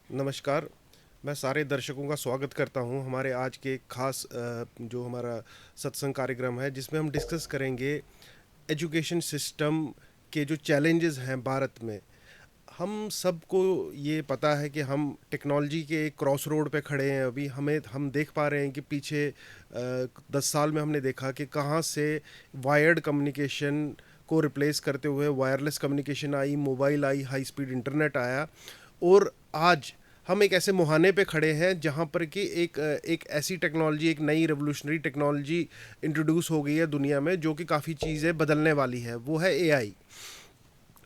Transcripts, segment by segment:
नमस्कार। मैं सारे दर्शकों का स्वागत करता हूं हमारे आज के खास जो हमारा सत्संग कार्यक्रम है जिसमें हम डिस्कस करेंगे एजुकेशन सिस्टम के जो चैलेंजेस हैं भारत में। हम सबको ये पता है कि हम टेक्नोलॉजी के एक क्रॉस रोड पे खड़े हैं। अभी हम देख पा रहे हैं कि पीछे 10 साल में हमने देखा कि कहाँ से वायर्ड कम्युनिकेशन को रिप्लेस करते हुए wireless communication I, mobile I, high speed internet आया। और आज हम एक ऐसे मुहाने पे खड़े हैं जहाँ पर कि एक ऐसी टेक्नोलॉजी, एक नई रेवोल्यूशनरी टेक्नोलॉजी इंट्रोड्यूस हो गई है दुनिया में, जो कि काफ़ी चीज़ें बदलने वाली है। वो है एआई।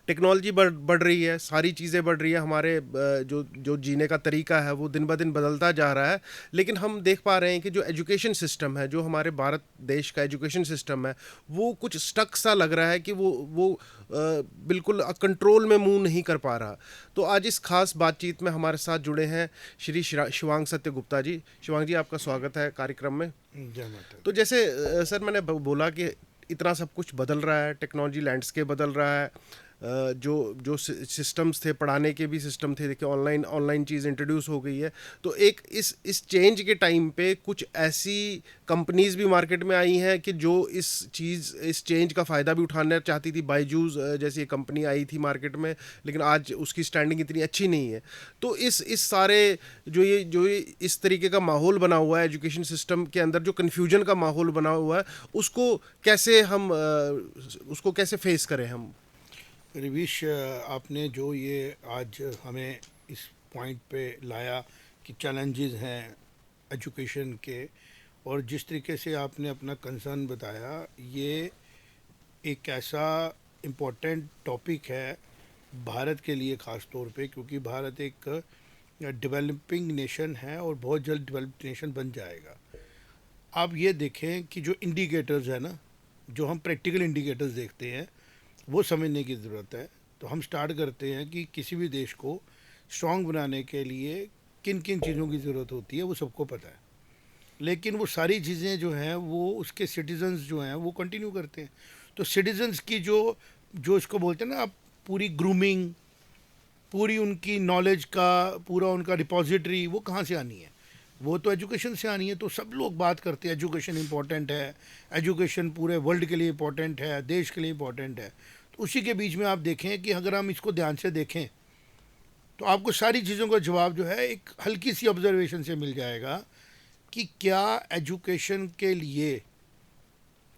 टेक्नोलॉजी बढ़ रही है, सारी चीज़ें बढ़ रही है, हमारे जो जो जीने का तरीका है वो दिन ब दिन बदलता जा रहा है। लेकिन हम देख पा रहे हैं कि जो एजुकेशन सिस्टम है, जो हमारे भारत देश का एजुकेशन सिस्टम है, वो कुछ स्टक सा लग रहा है कि वो बिल्कुल कंट्रोल में मूव नहीं कर पा रहा। तो आज इस खास बातचीत में हमारे साथ जुड़े हैं श्री शिवांग सत्य गुप्ता जी। शिवांग जी, आपका स्वागत है कार्यक्रम में। जय माता तो दी। जैसे सर मैंने बोला कि इतना सब कुछ बदल रहा है, टेक्नोलॉजी लैंडस्केप बदल रहा है। जो जो सिस्टम्स थे, पढ़ाने के भी सिस्टम थे, देखिए ऑनलाइन ऑनलाइन चीज़ इंट्रोड्यूस हो गई है। तो एक इस चेंज के टाइम पे कुछ ऐसी कंपनीज भी मार्केट में आई हैं कि जो इस चेंज का फ़ायदा भी उठाना चाहती थी। बायजूस जैसी कंपनी आई थी मार्केट में, लेकिन आज उसकी स्टैंडिंग इतनी अच्छी नहीं है। तो इस सारे जो ये इस तरीके का माहौल बना हुआ है एजुकेशन सिस्टम के अंदर, जो कन्फ्यूजन का माहौल बना हुआ है, उसको कैसे फेस करें हम। रिविश, आपने जो ये आज हमें इस पॉइंट पे लाया कि चैलेंजेस हैं एजुकेशन के, और जिस तरीके से आपने अपना कंसर्न बताया, ये एक ऐसा इम्पोर्टेंट टॉपिक है भारत के लिए ख़ास तौर पे, क्योंकि भारत एक डेवलपिंग नेशन है और बहुत जल्द डेवलप्ड नेशन बन जाएगा। आप ये देखें कि जो इंडिकेटर्स है ना, जो हम प्रैक्टिकल इंडिकेटर्स देखते हैं, वो समझने की ज़रूरत है। तो हम स्टार्ट करते हैं कि किसी भी देश को स्ट्रॉन्ग बनाने के लिए किन किन चीज़ों की ज़रूरत होती है, वो सबको पता है। लेकिन वो सारी चीज़ें जो हैं वो उसके सिटीजन्स जो हैं वो कंटिन्यू करते हैं। तो सिटीजन्स की जो जो इसको बोलते हैं ना आप, पूरी ग्रूमिंग, पूरी उनकी नॉलेज का पूरा उनका रिपॉजिटरी, वो कहाँ से आनी है? वो तो एजुकेशन से आनी है। तो सब लोग बात करते हैं एजुकेशन इम्पॉर्टेंट है, एजुकेशन पूरे वर्ल्ड के लिए इम्पॉर्टेंट है, देश के लिए इम्पॉर्टेंट है। तो उसी के बीच में आप देखें कि अगर हम इसको ध्यान से देखें तो आपको सारी चीज़ों का जवाब जो है एक हल्की सी ऑब्जर्वेशन से मिल जाएगा कि क्या एजुकेशन के लिए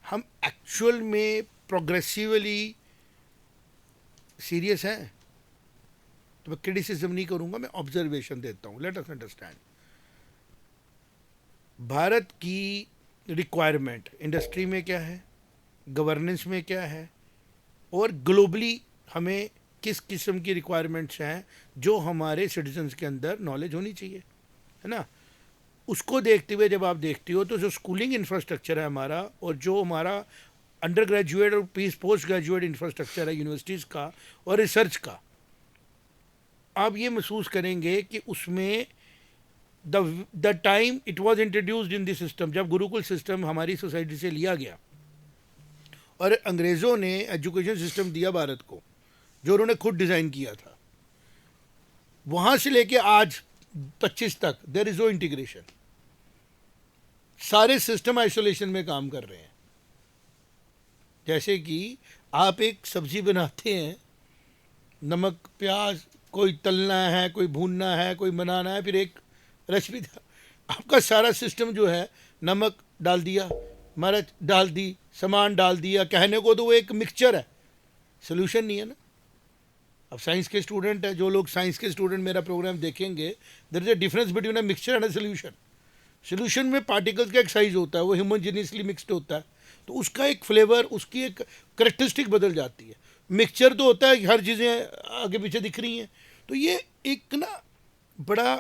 हम एक्चुअल में प्रोग्रेसिवली सीरियस हैं। तो मैं क्रिटिसिज्म नहीं करूँगा, मैं ऑब्जर्वेशन देता हूँ। लेट अस अंडरस्टैंड भारत की रिक्वायरमेंट इंडस्ट्री में क्या है, गवर्नेंस में क्या है, और ग्लोबली हमें किस किस्म की रिक्वायरमेंट्स हैं जो हमारे सिटीजन्स के अंदर नॉलेज होनी चाहिए, है ना। उसको देखते हुए जब आप देखते हो तो जो स्कूलिंग इंफ्रास्ट्रक्चर है हमारा, और जो हमारा अंडर ग्रेजुएट और पोस्ट ग्रेजुएट इंफ्रास्ट्रक्चर है यूनिवर्सिटीज़ का और रिसर्च का, आप ये महसूस करेंगे कि उसमें the time it was introduced in this system, जब गुरुकुल सिस्टम हमारी सोसाइटी से लिया गया और अंग्रेज़ों ने एजुकेशन सिस्टम दिया भारत को, जो उन्होंने खुद डिज़ाइन किया था, वहाँ से लेके आज 25 तक देर इज़ नो इंटीग्रेशन। सारे सिस्टम आइसोलेशन में काम कर रहे हैं। जैसे कि आप एक सब्ज़ी बनाते हैं, नमक प्याज, कोई तलना है, कोई भूनना है, कोई बनाना है, फिर एक रेसिपी। आपका सारा सिस्टम जो है, नमक डाल दिया, मिर्च डाल दी, सामान डाल दिया, कहने को तो वो एक मिक्सचर है, सोल्यूशन नहीं है ना। अब साइंस के स्टूडेंट है, जो लोग साइंस के स्टूडेंट मेरा प्रोग्राम देखेंगे, there is a difference between a mixture and a solution. Solution में पार्टिकल्स का एक साइज होता है, वो होमोजेनियसली मिक्सड होता है, तो उसका एक फ्लेवर, उसकी एक करेक्टरिस्टिक बदल जाती है। मिक्सचर तो होता है कि हर चीज़ें आगे पीछे दिख रही हैं। तो ये एक ना बड़ा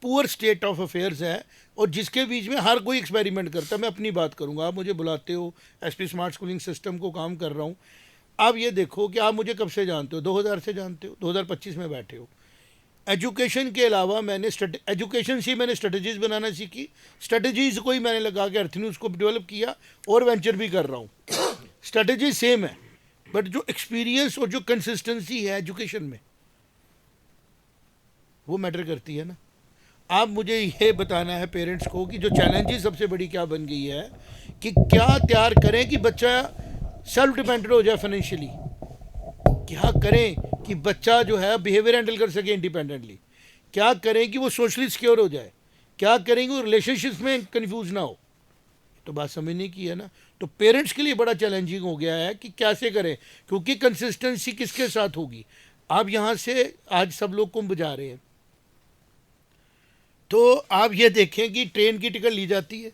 पुअर स्टेट ऑफ अफेयर्स है, और जिसके बीच में हर कोई एक्सपेरिमेंट करता है। मैं अपनी बात करूंगा, आप मुझे बुलाते हो, एसपी स्मार्ट स्कूलिंग सिस्टम को काम कर रहा हूँ। आप ये देखो कि आप मुझे कब से जानते हो, 2000 से जानते हो, 2025 में बैठे हो। एजुकेशन के अलावा मैंने एजुकेशन से मैंने स्ट्रेटजीज बनाना सीखी, स्ट्रेटजीज को ही मैंने लगा के अर्थ न्यूज़ को डेवलप किया, और वेंचर भी कर रहा हूँ। स्ट्रेटजी सेम है, बट जो एक्सपीरियंस और जो कंसिस्टेंसी है एजुकेशन में, वो मैटर करती है ना। आप मुझे ये बताना है पेरेंट्स को कि जो चैलेंजेस सबसे बड़ी क्या बन गई है, कि क्या तैयार करें कि बच्चा सेल्फ डिपेंडेंट हो जाए फाइनेंशियली, क्या करें कि बच्चा जो है बिहेवियर हैंडल कर सके इंडिपेंडेंटली, क्या करें कि वो सोशली सिक्योर हो जाए, क्या करें कि वो रिलेशनशिप्स में कंफ्यूज ना हो। तो बात समझने की है ना। तो पेरेंट्स के लिए बड़ा चैलेंजिंग हो गया है कि कैसे करें, क्योंकि कंसिस्टेंसी किसके साथ होगी। आप यहाँ से आज सब लोग कुंभ जा रहे हैं, तो आप ये देखें कि ट्रेन की टिकट ली जाती है,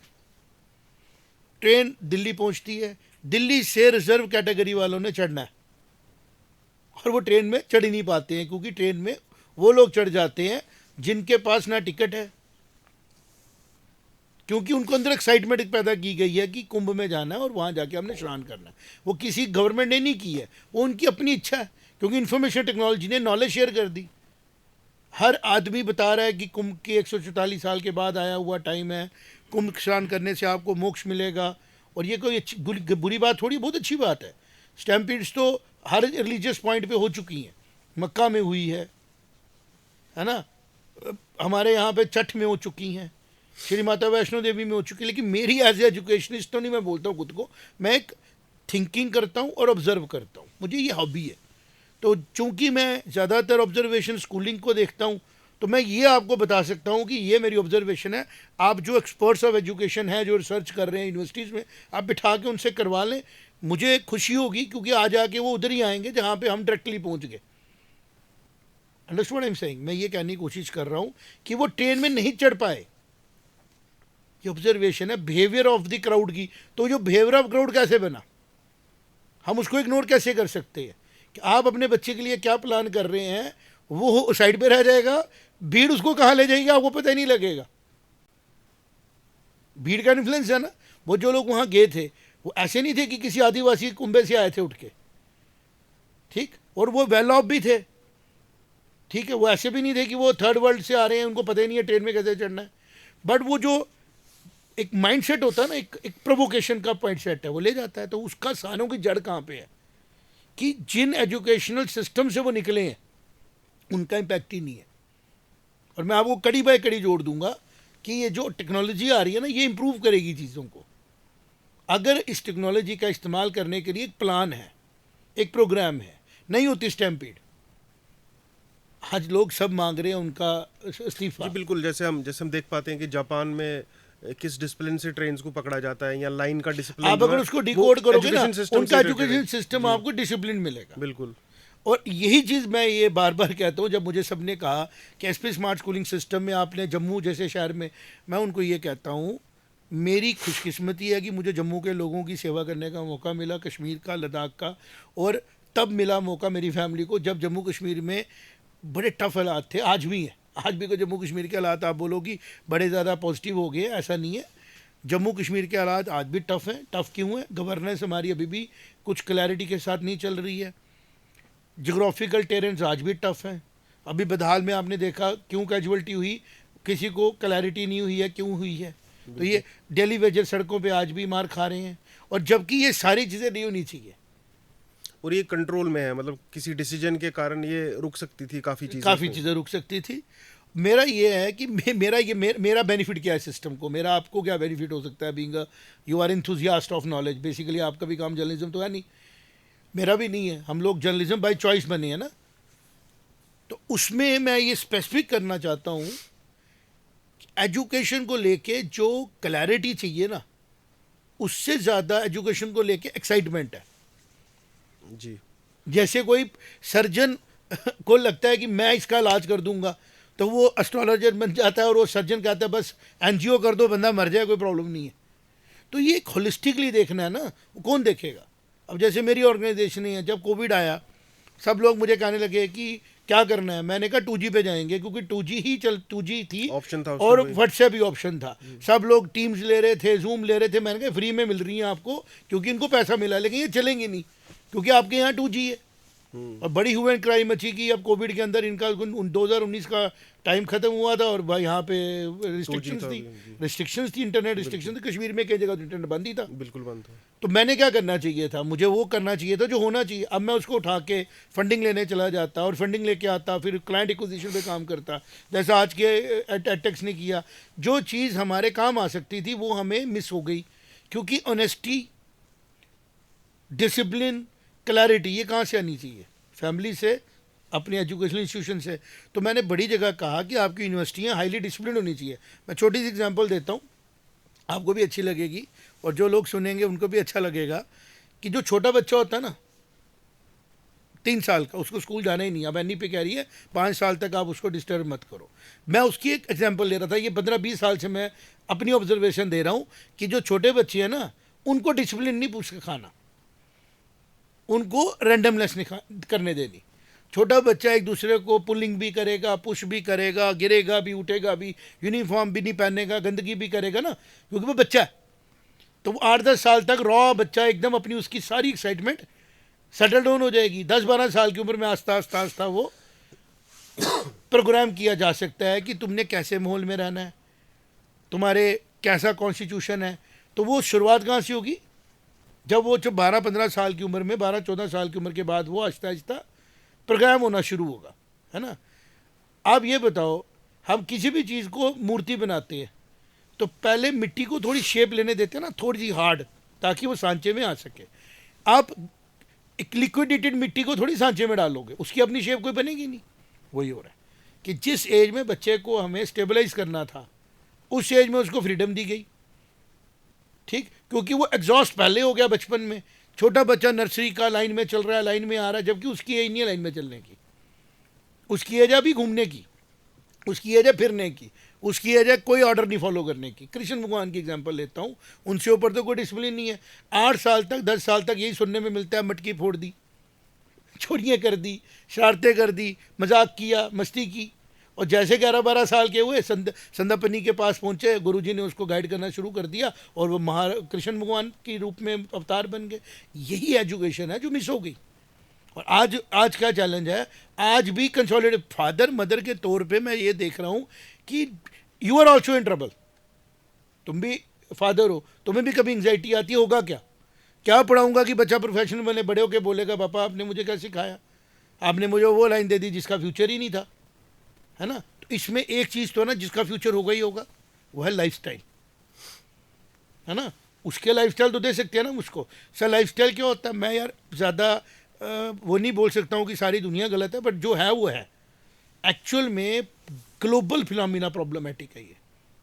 ट्रेन दिल्ली पहुंचती है, दिल्ली से रिजर्व कैटेगरी वालों ने चढ़ना है, और वो ट्रेन में चढ़ ही नहीं पाते हैं, क्योंकि ट्रेन में वो लोग चढ़ जाते हैं जिनके पास ना टिकट है, क्योंकि उनको अंदर एक्साइटमेंट पैदा की गई है कि कुंभ में जाना है और वहाँ जाके हमने स्नान करना है। वो किसी गवर्नमेंट ने नहीं की है, वो उनकी अपनी इच्छा है, क्योंकि इंफॉर्मेशन टेक्नोलॉजी ने नॉलेज शेयर कर दी। हर आदमी बता रहा है कि कुंभ के 144 साल के बाद आया हुआ टाइम है, कुंभ स्नान करने से आपको मोक्ष मिलेगा। और ये कोई अच्छी बुरी बात थोड़ी, बहुत अच्छी बात है। स्टैम्पीड्स तो हर रिलीजियस पॉइंट पे हो चुकी हैं, मक्का में हुई है ना, हमारे यहाँ पे छठ में हो चुकी हैं, श्री माता वैष्णो देवी में हो चुकी है। लेकिन मेरी एज ए एजुकेशनिस्ट तो नहीं, मैं बोलता हूँ खुद को, मैं एक थिंकिंग करता हूँ और ऑब्जर्व करता हूँ, मुझे ये हॉबी है। तो चूंकि मैं ज़्यादातर ऑब्जर्वेशन स्कूलिंग को देखता हूँ, तो मैं ये आपको बता सकता हूँ कि ये मेरी ऑब्जर्वेशन है। आप जो एक्सपर्ट्स ऑफ एजुकेशन हैं, जो रिसर्च कर रहे हैं यूनिवर्सिटीज़ में, आप बिठा के उनसे करवा लें, मुझे खुशी होगी, क्योंकि आ जाके वो उधर ही आएंगे जहाँ पे हम डायरेक्टली पहुँच गए। Understood what I am saying. मैं ये कहने की कोशिश कर रहा हूँ कि वो ट्रेन में नहीं चढ़ पाए, ये ऑब्जर्वेशन है बिहेवियर ऑफ द क्राउड की। तो जो बिहेवियर ऑफ क्राउड कैसे बना, हम उसको इग्नोर कैसे कर सकते हैं कि आप अपने बच्चे के लिए क्या प्लान कर रहे हैं, वो साइड पे रह जाएगा, भीड़ उसको कहाँ ले जाएगी आपको पता ही नहीं लगेगा। भीड़ का इन्फ्लुएंस है ना। वो जो लोग वहाँ गए थे, वो ऐसे नहीं थे कि किसी आदिवासी कुंबे से आए थे उठ के, ठीक, और वो वेल ऑफ भी थे, ठीक है, वो ऐसे भी नहीं थे कि वो थर्ड वर्ल्ड से आ रहे हैं, उनको पता ही नहीं है ट्रेन में कैसे चढ़ना है। बट वो जो एक माइंड सेट होता है ना, एक प्रोवोकेशन का पॉइंट सेट है, वो ले जाता है। तो उसका सानों की जड़ कहाँ पे है कि जिन एजुकेशनल सिस्टम से वो निकले हैं उनका इम्पैक्ट ही नहीं है। और मैं आपको कड़ी बाय कड़ी जोड़ दूंगा कि ये जो टेक्नोलॉजी आ रही है ना, ये इंप्रूव करेगी चीज़ों को, अगर इस टेक्नोलॉजी का इस्तेमाल करने के लिए एक प्लान है, एक प्रोग्राम है। नहीं होती स्टैम्पीड, आज लोग सब मांग रहे हैं उनका इस्तीफा। जी बिल्कुल, जैसे हम देख पाते हैं कि जापान में किस डिसिप्लिन से ट्रेन्स को पकड़ा जाता है, या लाइन का डिसिप्लिन। आप अगर उसको डिकोड करोगे ना, उनका related एजुकेशन है। सिस्टम आपको डिसिप्लिन मिलेगा। बिल्कुल। और यही चीज़ मैं ये बार बार कहता हूँ, जब मुझे सबने कहा कि एसपी स्मार्ट स्कूलिंग सिस्टम में आपने जम्मू जैसे शहर में, मैं उनको ये कहता हूँ, मेरी खुशकिस्मती है कि मुझे जम्मू के लोगों की सेवा करने का मौका मिला, कश्मीर का, लद्दाख का। और तब मिला मौका मेरी फैमिली को जब जम्मू कश्मीर में बड़े टफ हालात थे, आज भी हैं। आज भी को जम्मू कश्मीर के हालात आप बोलो कि बड़े ज़्यादा पॉजिटिव हो गए, ऐसा नहीं है। जम्मू कश्मीर के हालात आज भी टफ़ हैं। टफ़ क्यों है? गवर्नेंस हमारी अभी भी कुछ क्लैरिटी के साथ नहीं चल रही है। जोग्राफिकल टेरेंस आज भी टफ़ हैं। अभी बदहाल में आपने देखा क्यों कैजुअल्टी हुई, किसी को क्लैरिटी नहीं हुई है क्यों हुई है। तो ये डेली वेजर सड़कों पे आज भी मार खा रहे हैं, और जबकि ये सारी चीज़ें नहीं होनी चाहिए। और ये कंट्रोल में है, मतलब किसी डिसीजन के कारण ये रुक सकती थी, काफ़ी चीज़ें रुक सकती थी। मेरा ये है कि मेरा बेनिफिट क्या है सिस्टम को, मेरा आपको क्या बेनिफिट हो सकता है। Being you are enthusiast of knowledge, basically आपका भी काम जर्नलिज्म तो है नहीं, मेरा भी नहीं है। हम लोग जर्नलिज्म बाय चॉइस बने हैं ना। तो उसमें मैं ये स्पेसिफिक करना चाहता हूँ, एजुकेशन को लेके जो क्लैरिटी चाहिए ना, उससे ज़्यादा एजुकेशन को लेके एक्साइटमेंट है। जी, जैसे कोई सर्जन को लगता है कि मैं इसका इलाज कर दूंगा, तो वो एस्ट्रोलॉजर बन जाता है, और वो सर्जन कहता है बस एनजीओ कर दो, बंदा मर जाए, कोई प्रॉब्लम नहीं है। तो ये एक होलिस्टिकली देखना है ना, वो कौन देखेगा। अब जैसे मेरी ऑर्गेनाइजेशन है, जब कोविड आया सब लोग मुझे कहने लगे कि क्या करना है। मैंने कहा 2G पे जाएंगे, क्योंकि 2G थी, ऑप्शन था, और व्हाट्सएप ही ऑप्शन था। सब लोग टीम्स ले रहे थे, जूम ले रहे थे। मैंने कहा फ्री में मिल रही हैं आपको, क्योंकि इनको पैसा मिला, लेकिन ये चलेंगी नहीं क्योंकि आपके यहाँ 2G है। और बड़ी ह्यूमन क्राइम अच्छी की अब कोविड के अंदर इनका 2019 का टाइम खत्म हुआ था और भाई यहाँ पे 2G रिस्ट्रिक्शंस था थी, जी। रिस्ट्रिक्शंस थी, इंटरनेट रिस्ट्रिक्शन थी, कश्मीर में कई जगह तो इंटरनेट बंद ही था। बिल्कुल बंद था। तो मैंने क्या करना चाहिए था, मुझे वो करना चाहिए था जो होना चाहिए। अब मैं उसको उठा के फंडिंग लेने चला जाता और फंडिंग लेके आता, फिर क्लाइंट एक्विजिशन पे काम करता, जैसा आज के एटेक्स ने किया। जो चीज़ हमारे काम आ सकती थी वो हमें मिस हो गई, क्योंकि ऑनेस्टी, डिसिप्लिन, क्लैरिटी ये कहाँ से आनी चाहिए? फैमिली से, अपने एजुकेशनल इंस्टीट्यूशन से। तो मैंने बड़ी जगह कहा कि आपकी यूनिवर्सिटियाँ हाईली डिसिप्लिन होनी चाहिए। मैं छोटी सी एग्जांपल देता हूँ, आपको भी अच्छी लगेगी और जो लोग सुनेंगे उनको भी अच्छा लगेगा, कि जो छोटा बच्चा होता है ना 3 साल का, उसको स्कूल जाना ही नहीं। अब एन पे कह रही है 5 साल तक आप उसको डिस्टर्ब मत करो। मैं उसकी एक एग्जांपल ले रहा था, ये 15-20 साल से मैं अपनी ऑब्जर्वेशन दे रहा हूँ कि जो छोटे बच्चे हैं ना, उनको डिसिप्लिन नहीं पूछ के खाना, उनको रैंडमनेस नहीं करने देनी। छोटा बच्चा एक दूसरे को पुलिंग भी करेगा, पुश भी करेगा, गिरेगा भी, उठेगा भी, यूनिफॉर्म भी नहीं पहनेगा, गंदगी भी करेगा ना, क्योंकि वो बच्चा है। तो वो 8-10 साल तक रॉ बच्चा एकदम अपनी उसकी सारी एक्साइटमेंट सेटल डाउन हो जाएगी। 10-12 साल की उम्र में आस्ता आस्ता आस्ता वो प्रोग्राम किया जा सकता है कि तुमने कैसे माहौल में रहना है, तुम्हारे कैसा कॉन्स्टिट्यूशन है। तो वो शुरुआत कहाँ से होगी? जब वो 12-15 साल की उम्र में, 12-14 साल की उम्र के बाद वो आहिस्ता आहिस्ता प्रोग्राम होना शुरू होगा, है ना। आप ये बताओ, हम किसी भी चीज़ को मूर्ति बनाते हैं तो पहले मिट्टी को थोड़ी शेप लेने देते हैं ना, थोड़ी सी हार्ड, ताकि वो सांचे में आ सके। आप एक लिक्विडेटेड मिट्टी को थोड़ी सांचे में डालोगे, उसकी अपनी शेप कोई बनेगी नहीं। वही हो रहा है कि जिस एज में बच्चे को हमें स्टेबलाइज करना था, उस एज में उसको फ्रीडम दी गई, ठीक, क्योंकि वो एग्जॉस्ट पहले हो गया बचपन में। छोटा बच्चा नर्सरी का लाइन में चल रहा है, लाइन में आ रहा है, जबकि उसकी एज नहीं है लाइन में चलने की, उसकी एज है अभी घूमने की, उसकी एज है फिरने की, उसकी एज है कोई ऑर्डर नहीं फॉलो करने की। कृष्ण भगवान की एग्जांपल लेता हूँ, उनसे ऊपर तो कोई डिसिप्लिन नहीं है। 8 साल तक, 10 साल तक यही सुनने में मिलता है, मटकी फोड़ दी, चोरियाँ कर दी, शरारतें कर दी, मजाक किया, मस्ती की। और जैसे 11-12 साल के हुए, संदीपनी के पास पहुँचे, गुरुजी ने उसको गाइड करना शुरू कर दिया और वो कृष्ण भगवान के रूप में अवतार बन गए। यही एजुकेशन है जो मिस हो गई। और आज क्या चैलेंज है? आज भी कंसोलिडेट फादर मदर के तौर पे मैं ये देख रहा हूँ कि you are also in trouble. तुम भी फादर हो, तुम्हें भी कभी एंग्जाइटी आती होगा क्या पढ़ाऊंगा कि बच्चा प्रोफेशनल बने, बड़े होके बोलेगा पापा आपने मुझे क्या सिखाया, आपने मुझे वो लाइन दे दी जिसका फ्यूचर ही नहीं था, है ना। तो इसमें एक चीज़ तो ना जिसका फ्यूचर होगा ही होगा, वो है लाइफस्टाइल, है ना। उसके लाइफस्टाइल तो दे सकते हैं ना मुझको। सर लाइफस्टाइल क्या होता है? मैं यार ज़्यादा वो नहीं बोल सकता हूँ कि सारी दुनिया गलत है, बट जो है वो है। एक्चुअल में ग्लोबल फिनोमिना प्रॉब्लमेटिक है ये,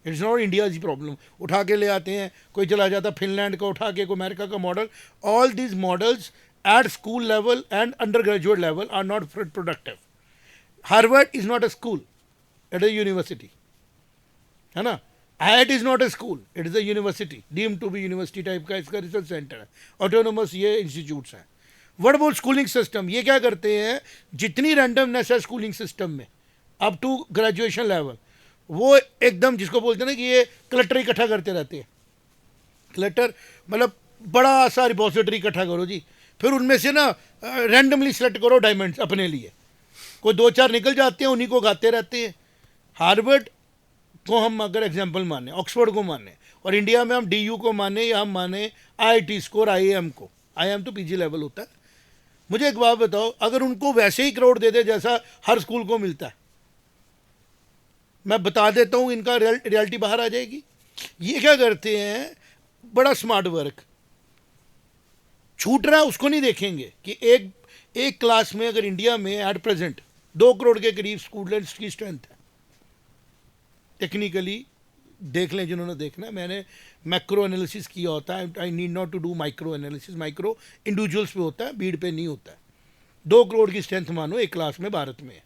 इट्स नॉट इंडिया की प्रॉब्लम। उठा के ले आते हैं, कोई चला जाता फिनलैंड का उठा के, कोई अमेरिका का model. All these models at school level and undergraduate level are not productive. Harvard is not a school, it is university, है ना। IIT is not a school, it is a university, deemed to be university type का इसका research centre है, autonomous ये institutes हैं। What about schooling system? ये क्या करते हैं, जितनी रैंडमनेस है स्कूलिंग सिस्टम में अप टू ग्रेजुएशन लेवल, वो एकदम जिसको बोलते हैं ना कि ये क्लटर इकट्ठा करते रहते हैं। क्लटर मतलब बड़ा सा रिपोजिटरी इकट्ठा करो जी, फिर उनमें से ना रैंडमली सेलेक्ट करो डायमंड्स अपने लिए, कोई 2-4 निकल जाते हैं, उन्हीं को गाते रहते हैं। हार्वर्ड को हम अगर एग्जाम्पल माने, ऑक्सफोर्ड को माने, और इंडिया में हम DU को माने या हम माने IIT स्कोर, IIM को, IIM तो PG लेवल होता है। मुझे एक बात बताओ, अगर उनको वैसे ही करोड़ दे दे जैसा हर स्कूल को मिलता है, मैं बता देता हूँ इनका रियलिटी बाहर आ जाएगी। ये क्या करते हैं, बड़ा स्मार्ट वर्क, छूट रहा है उसको नहीं देखेंगे कि एक क्लास में अगर इंडिया में एट प्रेजेंट 2 करोड़ के करीब स्टूडेंट्स की स्ट्रेंथ है, टेक्निकली देख लें जिन्होंने देखना है। मैंने मैक्रो एनालिसिस किया होता है, I need not to do micro analysis, micro individuals पे होता है, भीड़ पे नहीं होता है। 2 करोड़ की स्ट्रेंथ मानो एक क्लास में भारत में।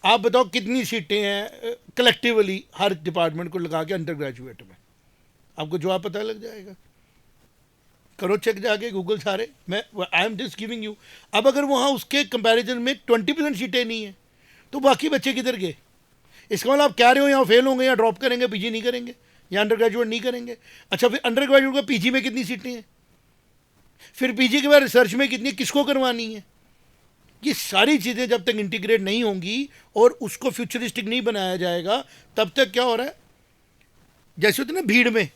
आप बताओ कितनी सीटें हैं कलेक्टिवली हर डिपार्टमेंट को लगा के अंडर ग्रेजुएट में? आपको जवाब पता लग जाएगा, करो चेक जाके गूगल सारे। मैं I am just giving you. अब अगर वहाँ उसके कंपैरिजन में 20% सीटें नहीं हैं तो बाकी बच्चे किधर गए? इसका मतलब आप कह रहे हो यहाँ फेल होंगे या ड्रॉप करेंगे, PG नहीं करेंगे या अंडर ग्रेजुएट नहीं करेंगे। अच्छा फिर अंडर ग्रेजुएट का PG में कितनी सीटें हैं? फिर पीजी के बाद रिसर्च में कितनी किसको करवानी है? ये सारी चीज़ें जब तक इंटीग्रेट नहीं होंगी और उसको फ्यूचरिस्टिक नहीं बनाया जाएगा, तब तक क्या हो रहा है, जैसे होते ना भीड़ में,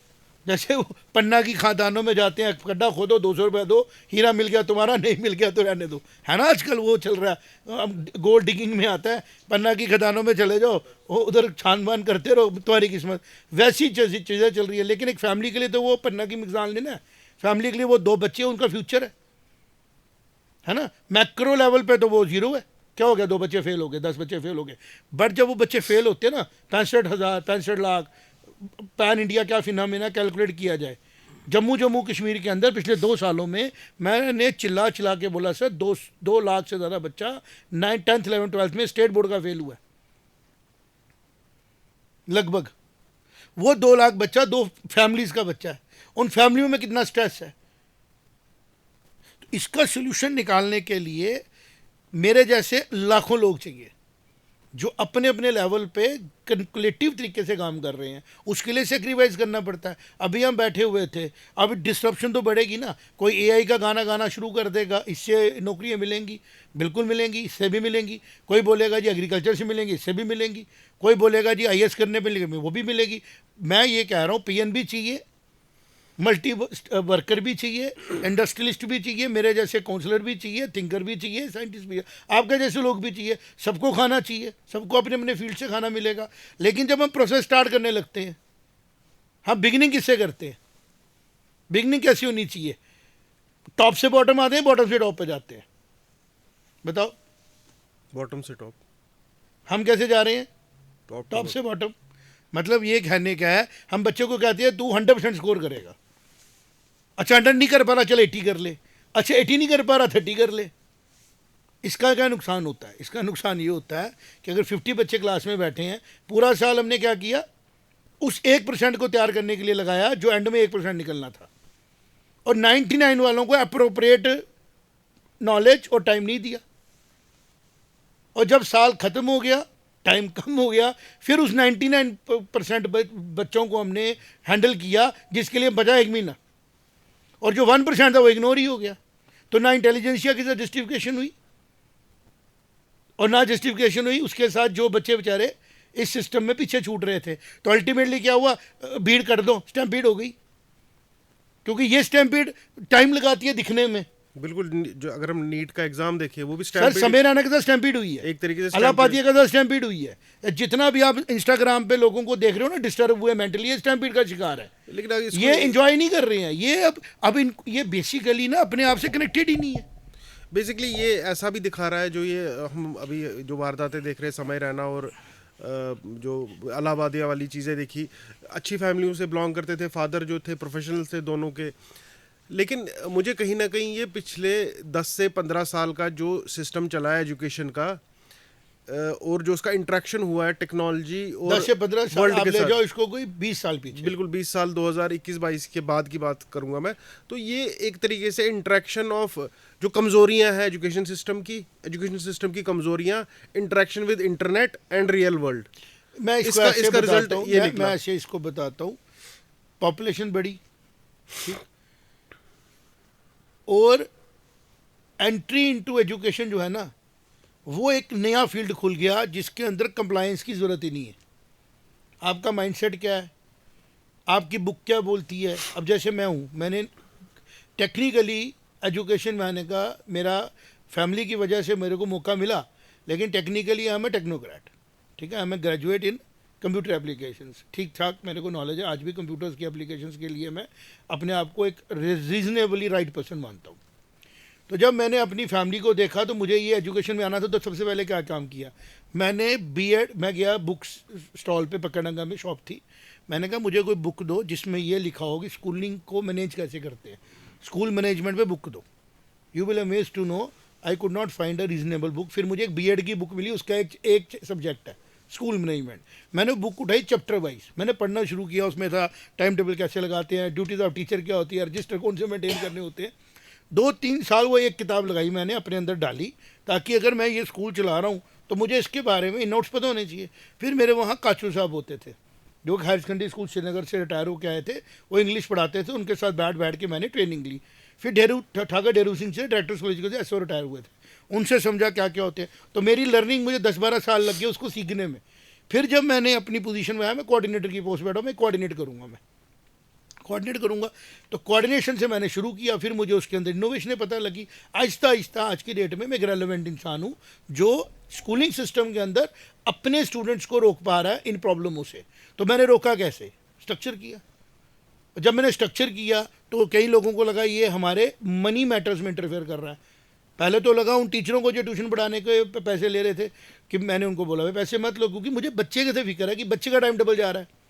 जैसे वो पन्ना की खादानों में जाते हैं, गड्ढा खोदो 200 रुपये दो, हीरा मिल गया तुम्हारा, नहीं मिल गया तो रहने दो, है ना? आजकल वो चल रहा है, अब गोल्ड डिगिंग में आता है, पन्ना की खदानों में चले जाओ, वो उधर छान बान करते रहो, तुम्हारी किस्मत। वैसी चीज़ें चल रही है। लेकिन एक फैमिली के लिए तो वो पन्ना की मिसाल नहीं ना, फैमिली के लिए वो 2 बच्चे उनका फ्यूचर है ना? मैक्रो लेवल पे तो वो जीरो है। क्या हो गया, 2 बच्चे फेल हो गए, 10 बच्चे फेल हो गए। बट जब वो बच्चे फेल होते हैं ना, 65,000 65 लाख पैन इंडिया क्या फिनोमेना कैलकुलेट किया जाए, जम्मू कश्मीर के अंदर पिछले 2 सालों में मैंने चिल्ला के बोला सर 2 लाख से ज़्यादा बच्चा 9th 10th 11th 12th में स्टेट बोर्ड का फेल हुआ है लगभग। वो 2 लाख बच्चा 2 फैमिलीज का बच्चा है, उन फैमिलियों में कितना स्ट्रेस है। तो इसका सोल्यूशन निकालने के लिए मेरे जैसे लाखों लोग चाहिए जो अपने अपने लेवल पे कैलकुलेटिव तरीके से काम कर रहे हैं। उसके लिए सेक्रीफाइस करना पड़ता है। अभी हम बैठे हुए थे, अब डिस्ट्रप्शन तो बढ़ेगी ना, कोई एआई का गाना गाना शुरू कर देगा, इससे नौकरियां मिलेंगी, बिल्कुल मिलेंगी, इससे भी मिलेंगी। कोई बोलेगा जी एग्रीकल्चर से मिलेंगी, इससे भी मिलेंगी। कोई बोलेगा जी आईएएस करने पे मिलेंगे, वो भी मिलेगी। मैं ये कह रहा हूँ पीएन भी चाहिए, मल्टी वर्कर भी चाहिए, इंडस्ट्रियलिस्ट भी चाहिए, मेरे जैसे काउंसलर भी चाहिए, थिंकर भी चाहिए, साइंटिस्ट भी है, आपके जैसे लोग भी चाहिए। सबको खाना चाहिए, सबको अपने अपने फील्ड से खाना मिलेगा। लेकिन जब हम प्रोसेस स्टार्ट करने लगते हैं, हम बिगिनिंग किससे करते हैं? बिगिनिंग कैसी होनी चाहिए? टॉप से बॉटम आते हैं, बॉटम से टॉप पे जाते हैं। बताओ, बॉटम से टॉप। हम कैसे जा रहे हैं? टॉप टॉप से बॉटम। मतलब ये कहने का है, हम बच्चों को कहते हैं तू 100% स्कोर करेगा। अच्छा 100 नहीं कर पा रहा, चल 80 कर ले। अच्छा 80 नहीं कर पा रहा, 30 कर ले। इसका क्या नुकसान होता है? इसका नुकसान ये होता है कि अगर 50 बच्चे क्लास में बैठे हैं, पूरा साल हमने क्या किया, उस 1% को तैयार करने के लिए लगाया जो एंड में 1% निकलना था, और 99 वालों को अप्रोप्रिएट नॉलेज और टाइम नहीं दिया। और जब साल खत्म हो गया, टाइम कम हो गया, फिर उस 99% बच्चों को हमने हैंडल किया जिसके लिए बचा 1 महीना, और जो 1% था वो इग्नोर ही हो गया। तो ना इंटेलिजेंसिया की जस्टिफिकेशन हुई और ना जस्टिफिकेशन हुई उसके साथ जो बच्चे बेचारे इस सिस्टम में पीछे छूट रहे थे। तो अल्टीमेटली क्या हुआ, भीड़ कर दो, स्टैम्पीड हो गई। क्योंकि ये स्टैम्पीड टाइम लगाती है दिखने में। बिल्कुल। जो अगर हम नीट का एग्जाम देखें, वो भी सर समय राणा के साथ स्टैम्पीड हुई है, एक तरीके से अलाहाबादिया के साथ स्टैम्पीड हुई है। जितना भी आप इंस्टाग्राम पे लोगों को देख रहे हो ना डिस्टर्ब हुए मेंटली, ये स्टैम्पीड का शिकार है। लेकिन ये एंजॉय नहीं कर रहे हैं, ये अब ये बेसिकली ना अपने आप से कनेक्टेड ही नहीं है। बेसिकली ये ऐसा भी दिखा रहा है, जो ये हम अभी जो वारदातें देख रहे हैं, समय रैना और जो अलाहाबादिया वाली चीज़ें देखी, अच्छी फैमिलियों से बिलोंग करते थे, फादर जो थे प्रोफेशनल थे दोनों के। लेकिन मुझे कहीं ना कहीं ये पिछले 10 से 15 साल का जो सिस्टम चला है एजुकेशन का, और जो उसका इंटरेक्शन हुआ है टेक्नोलॉजी और 10 से 15 साल आप ले जाओ इसको, कोई 20 साल पीछे, बिल्कुल 20 साल 2021-22 के बाद की बात करूंगा मैं। तो ये एक तरीके से इंटरेक्शन ऑफ जो कमज़ोरियां हैं एजुकेशन सिस्टम की कमज़ोरियां, interaction with internet and real world. मैं इसका रिजल्ट मैं ऐसे इसको बताता हूँ। पॉपुलेशन बढ़ी, ठीक, और एंट्री इनटू एजुकेशन जो है ना, वो एक नया फील्ड खुल गया जिसके अंदर कंप्लायंस की ज़रूरत ही नहीं है। आपका माइंडसेट क्या है, आपकी बुक क्या बोलती है। अब जैसे मैं हूँ, मैंने टेक्निकली एजुकेशन में आने का मेरा फैमिली की वजह से मेरे को मौका मिला, लेकिन technically I am a technocrat, ठीक है। I am a graduate in computer applications, ठीक ठाक मेरे को नॉलेज है। आज भी कंप्यूटर्स की एप्लीकेशंस के लिए मैं अपने आप को एक रीजनेबली राइट पर्सन मानता हूँ। तो जब मैंने अपनी फैमिली को देखा तो मुझे ये एजुकेशन में आना था, तो सबसे पहले क्या काम किया, मैंने बीएड, मैं गया बुक स्टॉल पे, पकड़ंगा में शॉप थी, मैंने कहा मुझे कोई बुक दो जिसमें ये लिखा हो कि स्कूलिंग को मैनेज कैसे करते हैं, स्कूल मैनेजमेंट पे बुक दो। You will amaze to know I could not find a reasonable book. फिर मुझे एक बीएड की बुक मिली, उसका एक सब्जेक्ट है स्कूल मैनेजमेंट। मैंने बुक उठाई चैप्टर वाइज, मैंने पढ़ना शुरू किया। उसमें था टाइम टेबल कैसे लगाते हैं, ड्यूटीज ऑफ टीचर क्या होती है, रजिस्टर कौन से मेंटेन करने होते हैं। 2-3 साल वो एक किताब लगाई मैंने अपने अंदर डाली, ताकि अगर मैं ये स्कूल चला रहा हूँ तो मुझे इसके बारे में नोट्स पता होने चाहिए। फिर मेरे वहाँ काचू साहब होते थे जो हायर सेकेंडरी स्कूल श्रीनगर से रिटायर होकर आए थे, वो इंग्लिश पढ़ाते थे, उनके साथ बैठ के मैंने ट्रेनिंग ली। फिर ठाकर डेरू सिंह से डायरेक्टर कॉलेज से एसओ रिटायर हुए थे, उनसे समझा क्या क्या होते हैं। तो मेरी लर्निंग मुझे 10-12 साल लग गए उसको सीखने में। फिर जब मैंने अपनी पोजीशन में आया, मैं कोऑर्डिनेटर की पोस्ट बैठा, मैं कोऑर्डिनेट करूँगा। तो कोऑर्डिनेशन से मैंने शुरू किया, फिर मुझे उसके अंदर इनोवेशनें पता लगी। आहिस्ता आहिस्ता आज की डेट में मैं एक रेलेवेंट इंसान हूँ जो स्कूलिंग सिस्टम के अंदर अपने स्टूडेंट्स को रोक पा रहा है इन प्रॉब्लमों से। तो मैंने रोका कैसे? स्ट्रक्चर किया। जब मैंने स्ट्रक्चर किया तो कई लोगों को लगा ये हमारे मनी मैटर्स में इंटरफेयर कर रहा है। पहले तो लगा उन टीचरों को जो ट्यूशन पढ़ाने के पैसे ले रहे थे कि मैंने उनको बोला भाई पैसे मत लो, क्योंकि मुझे बच्चे के से फिक्र है कि बच्चे का टाइम डबल जा रहा है।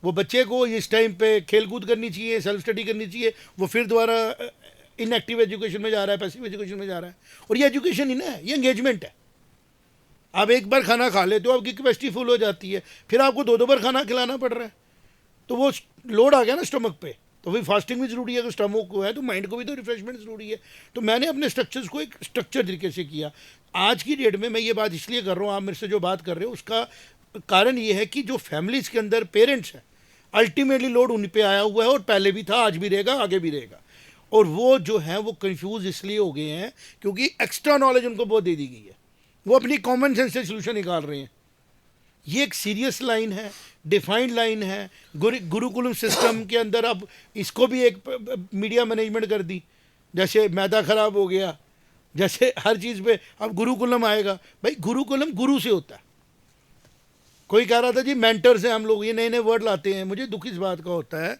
वो बच्चे को इस टाइम पे खेल कूद करनी चाहिए, सेल्फ स्टडी करनी चाहिए, वो फिर दोबारा इनएक्टिव एजुकेशन में जा रहा है, पैसिव एजुकेशन में जा रहा है। और ये एजुकेशन ही ना है, ये एंगेजमेंट है। आप एक बार खाना खा लेते हो, आपकी कैपेसिटी फुल हो जाती है, फिर आपको 2-2 बार खाना खिलाना पड़ रहा है, तो वो लोड आ गया ना स्टमक पे। तो भाई फास्टिंग भी ज़रूरी है, अगर स्टमक को है तो माइंड को भी तो रिफ्रेशमेंट ज़रूरी है। तो मैंने अपने स्ट्रक्चर्स को एक स्ट्रक्चर तरीके से किया। आज की डेट में मैं ये बात इसलिए कर रहा हूँ, आप मेरे से जो बात कर रहे हो उसका कारण ये है कि जो फैमिलीज़ के अंदर पेरेंट्स हैं, अल्टीमेटली लोड उन पे आया हुआ है, और पहले भी था, आज भी रहेगा, आगे भी रहेगा। और वो जो है वो कंफ्यूज इसलिए हो गए हैं क्योंकि एक्स्ट्रा नॉलेज उनको बहुत दे दी गई है, वो अपनी कॉमन सेंस से सोल्यूशन निकाल रहे हैं। ये एक सीरियस लाइन है, डिफाइंड लाइन है। गुरुकुलम सिस्टम के अंदर अब इसको भी एक मीडिया मैनेजमेंट कर दी, जैसे मैदा खराब हो गया, जैसे हर चीज़ पे अब गुरुकुलम आएगा। भाई गुरुकुलम गुरु से होता है। कोई कह रहा था जी मेंटर्स हैं हम लोग, ये नए नए वर्ड लाते हैं। मुझे दुख इस बात का होता है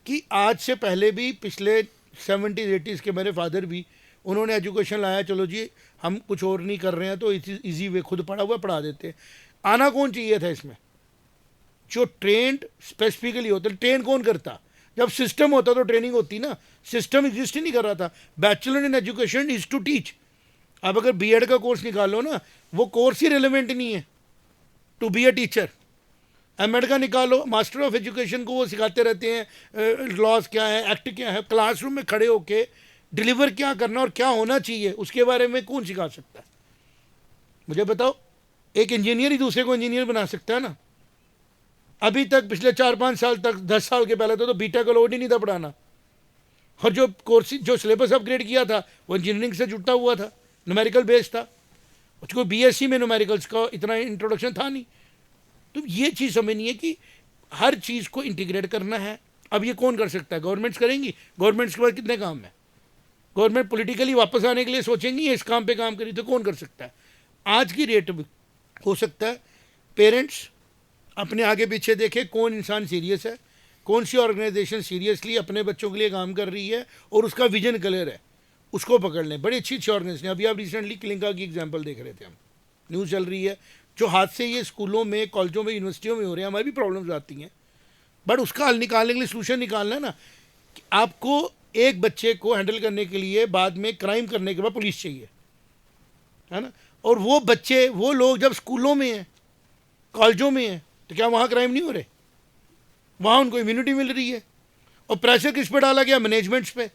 कि आज से पहले भी, पिछले 70s-80s के मेरे फादर भी, उन्होंने एजुकेशन लाया, चलो जी हम कुछ और नहीं कर रहे हैं तो इजी वे, खुद पढ़ा हुआ पढ़ा देते हैं। आना कौन चाहिए था इसमें? जो ट्रेंड स्पेसिफिकली होता है। ट्रेन कौन करता? जब सिस्टम होता तो ट्रेनिंग होती ना। सिस्टम एग्जिस्ट ही नहीं कर रहा था। Bachelor in education is to teach. अब अगर बीएड का कोर्स निकालो ना, वो कोर्स ही रिलेवेंट नहीं है to be a teacher. MEd का निकालो, मास्टर ऑफ एजुकेशन को वो सिखाते रहते हैं लॉज क्या है, एक्ट क्या है। क्लासरूम में खड़े होके डिलीवर क्या करना और क्या होना चाहिए उसके बारे में कौन सिखा सकता है? मुझे बताओ। एक इंजीनियर ही दूसरे को इंजीनियर बना सकता है ना। अभी तक पिछले 4-5 साल तक, 10 साल के पहले तो बीटा का लोड ही नहीं था पढ़ाना। और जो कोर्स, जो सिलेबस अपग्रेड किया था वो इंजीनियरिंग से जुड़ता हुआ था, न्यूमेरिकल बेस्ड था। उसको बीएससी में न्यूमेरिकल्स का इतना इंट्रोडक्शन था नहीं। तो ये चीज़ समझनी है कि हर चीज़ को इंटीग्रेट करना है। अब ये कौन कर सकता है? गवर्नमेंट्स करेंगी। गवर्नमेंट्स के पास कितने काम है? गवर्नमेंट पॉलिटिकली वापस आने के लिए सोचेंगी इस काम पे काम करी, तो कौन कर सकता है? आज की डेट में हो सकता है पेरेंट्स अपने आगे पीछे देखें कौन इंसान सीरियस है, कौन सी ऑर्गेनाइजेशन सीरियसली अपने बच्चों के लिए काम कर रही है और उसका विजन क्लियर है, उसको पकड़ लें। बड़ी अच्छी अच्छी ऑर्गेनाइजेशन। अभी आप रिसेंटली क्लिंका की एग्जांपल देख रहे थे, हम न्यूज़ चल रही है, जो हादसे ये स्कूलों में, कॉलेजों में, यूनिवर्सिटियों में हो रहे हैं। हमारी भी प्रॉब्लम्स आती हैं, बट उसका हल निकालने के लिए, सोल्यूशन निकालना है ना। कि आपको एक बच्चे को हैंडल करने के लिए बाद में क्राइम करने के बाद पुलिस चाहिए, है ना। और वो बच्चे, वो लोग जब स्कूलों में हैं, कॉलेजों में हैं, तो क्या वहाँ क्राइम नहीं हो रहे? वहाँ उनको इम्यूनिटी मिल रही है। और प्रेशर किस पे डाला गया? मैनेजमेंट्स पे।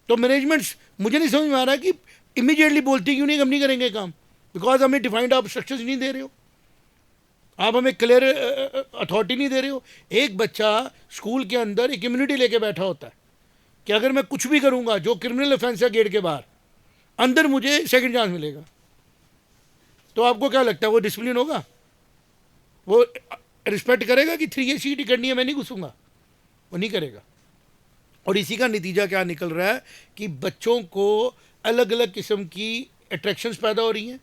तो मैनेजमेंट्स, मुझे नहीं समझ में आ रहा कि इमीडिएटली बोलती क्यों नहीं हम नहीं करेंगे काम। बिकॉज हमें डिफाइंड आप स्ट्रक्चर्स नहीं दे रहे हो, आप हमें क्लियर अथॉरिटी नहीं दे रहे हो। एक बच्चा स्कूल के अंदर एक इम्यूनिटी लेके बैठा होता है कि अगर मैं कुछ भी करूँगा जो क्रिमिनल ऑफेंस है गेट के बाहर, अंदर मुझे सेकंड चांस मिलेगा। तो आपको क्या लगता है वो डिसिप्लिन होगा? वो रिस्पेक्ट करेगा कि 3 सीट करनी है, मैं नहीं घुसूंगा? वो नहीं करेगा। और इसी का नतीजा क्या निकल रहा है कि बच्चों को अलग अलग किस्म की अट्रैक्शंस पैदा हो रही हैं।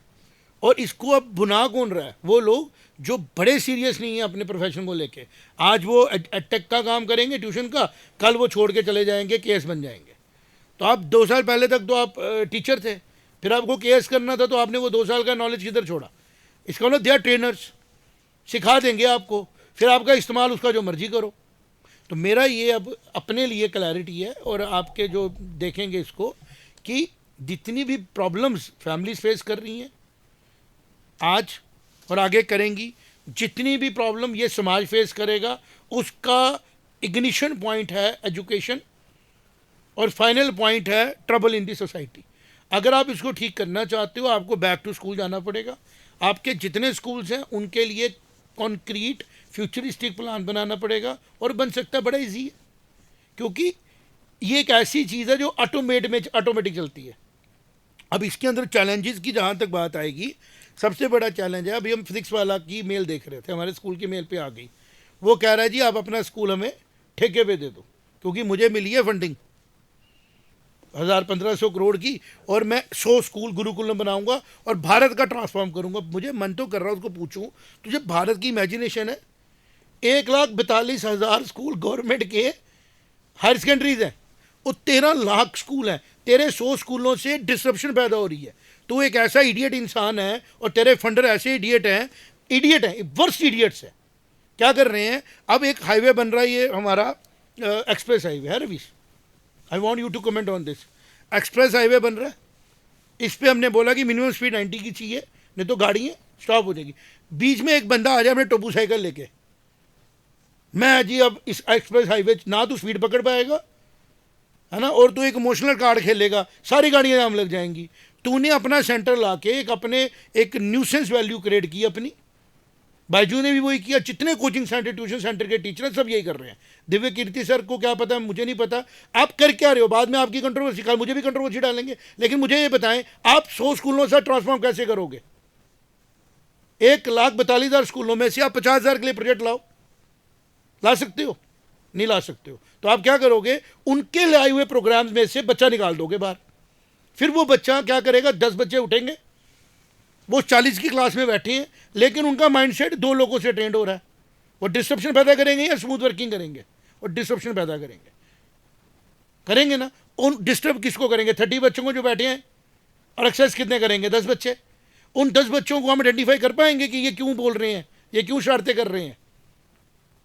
और इसको अब बुना कौन रहा है? वो लोग जो बड़े सीरियस नहीं हैं अपने प्रोफेशन को लेके। आज वो एडटेक का काम करेंगे, ट्यूशन का, कल वो छोड़ के चले जाएंगे, केएस बन जाएंगे। तो आप 2 साल पहले तक तो आप टीचर थे, फिर आपको केएस करना था, तो आपने वो 2 साल का नॉलेज किधर छोड़ा? इसका मतलब दे आर ट्रेनर्स, सिखा देंगे आपको, फिर आपका इस्तेमाल उसका जो मर्जी करो। तो मेरा ये अब अपने लिए क्लैरिटी है, और आपके जो देखेंगे इसको, कि जितनी भी प्रॉब्लम्स फैमिलीज फेस कर रही हैं आज और आगे करेंगी, जितनी भी प्रॉब्लम ये समाज फेस करेगा, उसका इग्निशन पॉइंट है एजुकेशन, और फाइनल पॉइंट है ट्रबल इन दी सोसाइटी। अगर आप इसको ठीक करना चाहते हो, आपको बैक टू स्कूल जाना पड़ेगा। आपके जितने स्कूल्स हैं उनके लिए कॉन्क्रीट फ्यूचरिस्टिक प्लान बनाना पड़ेगा, और बन सकता है बड़ा इजी है, क्योंकि ये एक ऐसी चीज़ है जो ऑटोमेटिक चलती है। अब इसके अंदर चैलेंजेस की जहाँ तक बात आएगी, सबसे बड़ा चैलेंज है, अभी हम फिजिक्स वाला की मेल देख रहे थे, हमारे स्कूल की मेल पे आ गई। वो कह रहा है जी आप अपना स्कूल हमें ठेके पे दे दो, क्योंकि मुझे मिली है फंडिंग 1,000-1,500 करोड़ की, और मैं 100 स्कूल गुरुकुलम बनाऊंगा और भारत का ट्रांसफॉर्म करूंगा। मुझे मन तो कर रहा है उसको पूछूं, तुझे भारत की इमेजिनेशन है? 1,42,000 स्कूल गवर्नमेंट के हायर सेकेंडरीज हैं, वो 13 लाख स्कूल हैं, तेरे 100 स्कूलों से डिसरप्शन पैदा हो रही है। तू एक ऐसा इडियट इंसान है और तेरे फंडर ऐसे इडियट हैं, वर्स्ट इडियट्स हैं। क्या कर रहे हैं? अब एक हाईवे बन रहा है, ये हमारा एक्सप्रेस हाईवे है Ravish, I want you to comment on this. Express highway बन रहा है, इस पर हमने बोला कि मिनिमम स्पीड 90 की चाहिए, नहीं तो गाड़ियाँ स्टॉप हो जाएगी। बीच में एक बंदा आ जाए अपने टोपू साइकिल लेके, मैं जी अब इस एक्सप्रेस हाईवे ना तो स्पीड पकड़ पाएगा है ना, और तू एक इमोशनल कार्ड खेलेगा, सारी गाड़ियाँ जाम लग जाएंगी। तूने अपना सेंटर ला के एक न्यूसेंस वैल्यू क्रिएट की अपनी। बायजू ने भी वही किया, जितने कोचिंग सेंटर ट्यूशन सेंटर के टीचर सब यही कर रहे हैं। दिव्य कीर्ति सर को क्या पता, मुझे नहीं पता आप कर क्या रहे हो, बाद में आपकी कंट्रोवर्सी, कल मुझे भी कंट्रोवर्सी डालेंगे, लेकिन मुझे ये बताएं आप 100 स्कूलों से ट्रांसफॉर्म कैसे करोगे? 1,42,000 स्कूलों में से आप 50,000 के लिए प्रोजेक्ट लाओ, ला सकते हो? नहीं ला सकते हो। तो आप क्या करोगे? उनके लाए हुए प्रोग्राम्स में से बच्चा निकाल दोगे बाहर। फिर वो बच्चा क्या करेगा? 10 बच्चे उठेंगे, वो 40 की क्लास में बैठे हैं, लेकिन उनका माइंडसेट 2 लोगों से ट्रेंड हो रहा है। वो डिस्ट्रप्शन पैदा करेंगे या स्मूथ वर्किंग करेंगे? और डिस्ट्रप्शन पैदा करेंगे ना। उन डिस्टर्ब किसको करेंगे? 30 बच्चों को जो बैठे हैं, और एक्सेस कितने करेंगे? 10 बच्चे। उन 10 बच्चों को हम आइडेंटिफाई कर पाएंगे कि ये क्यों बोल रहे हैं, ये क्यों शरारतें कर रहे हैं?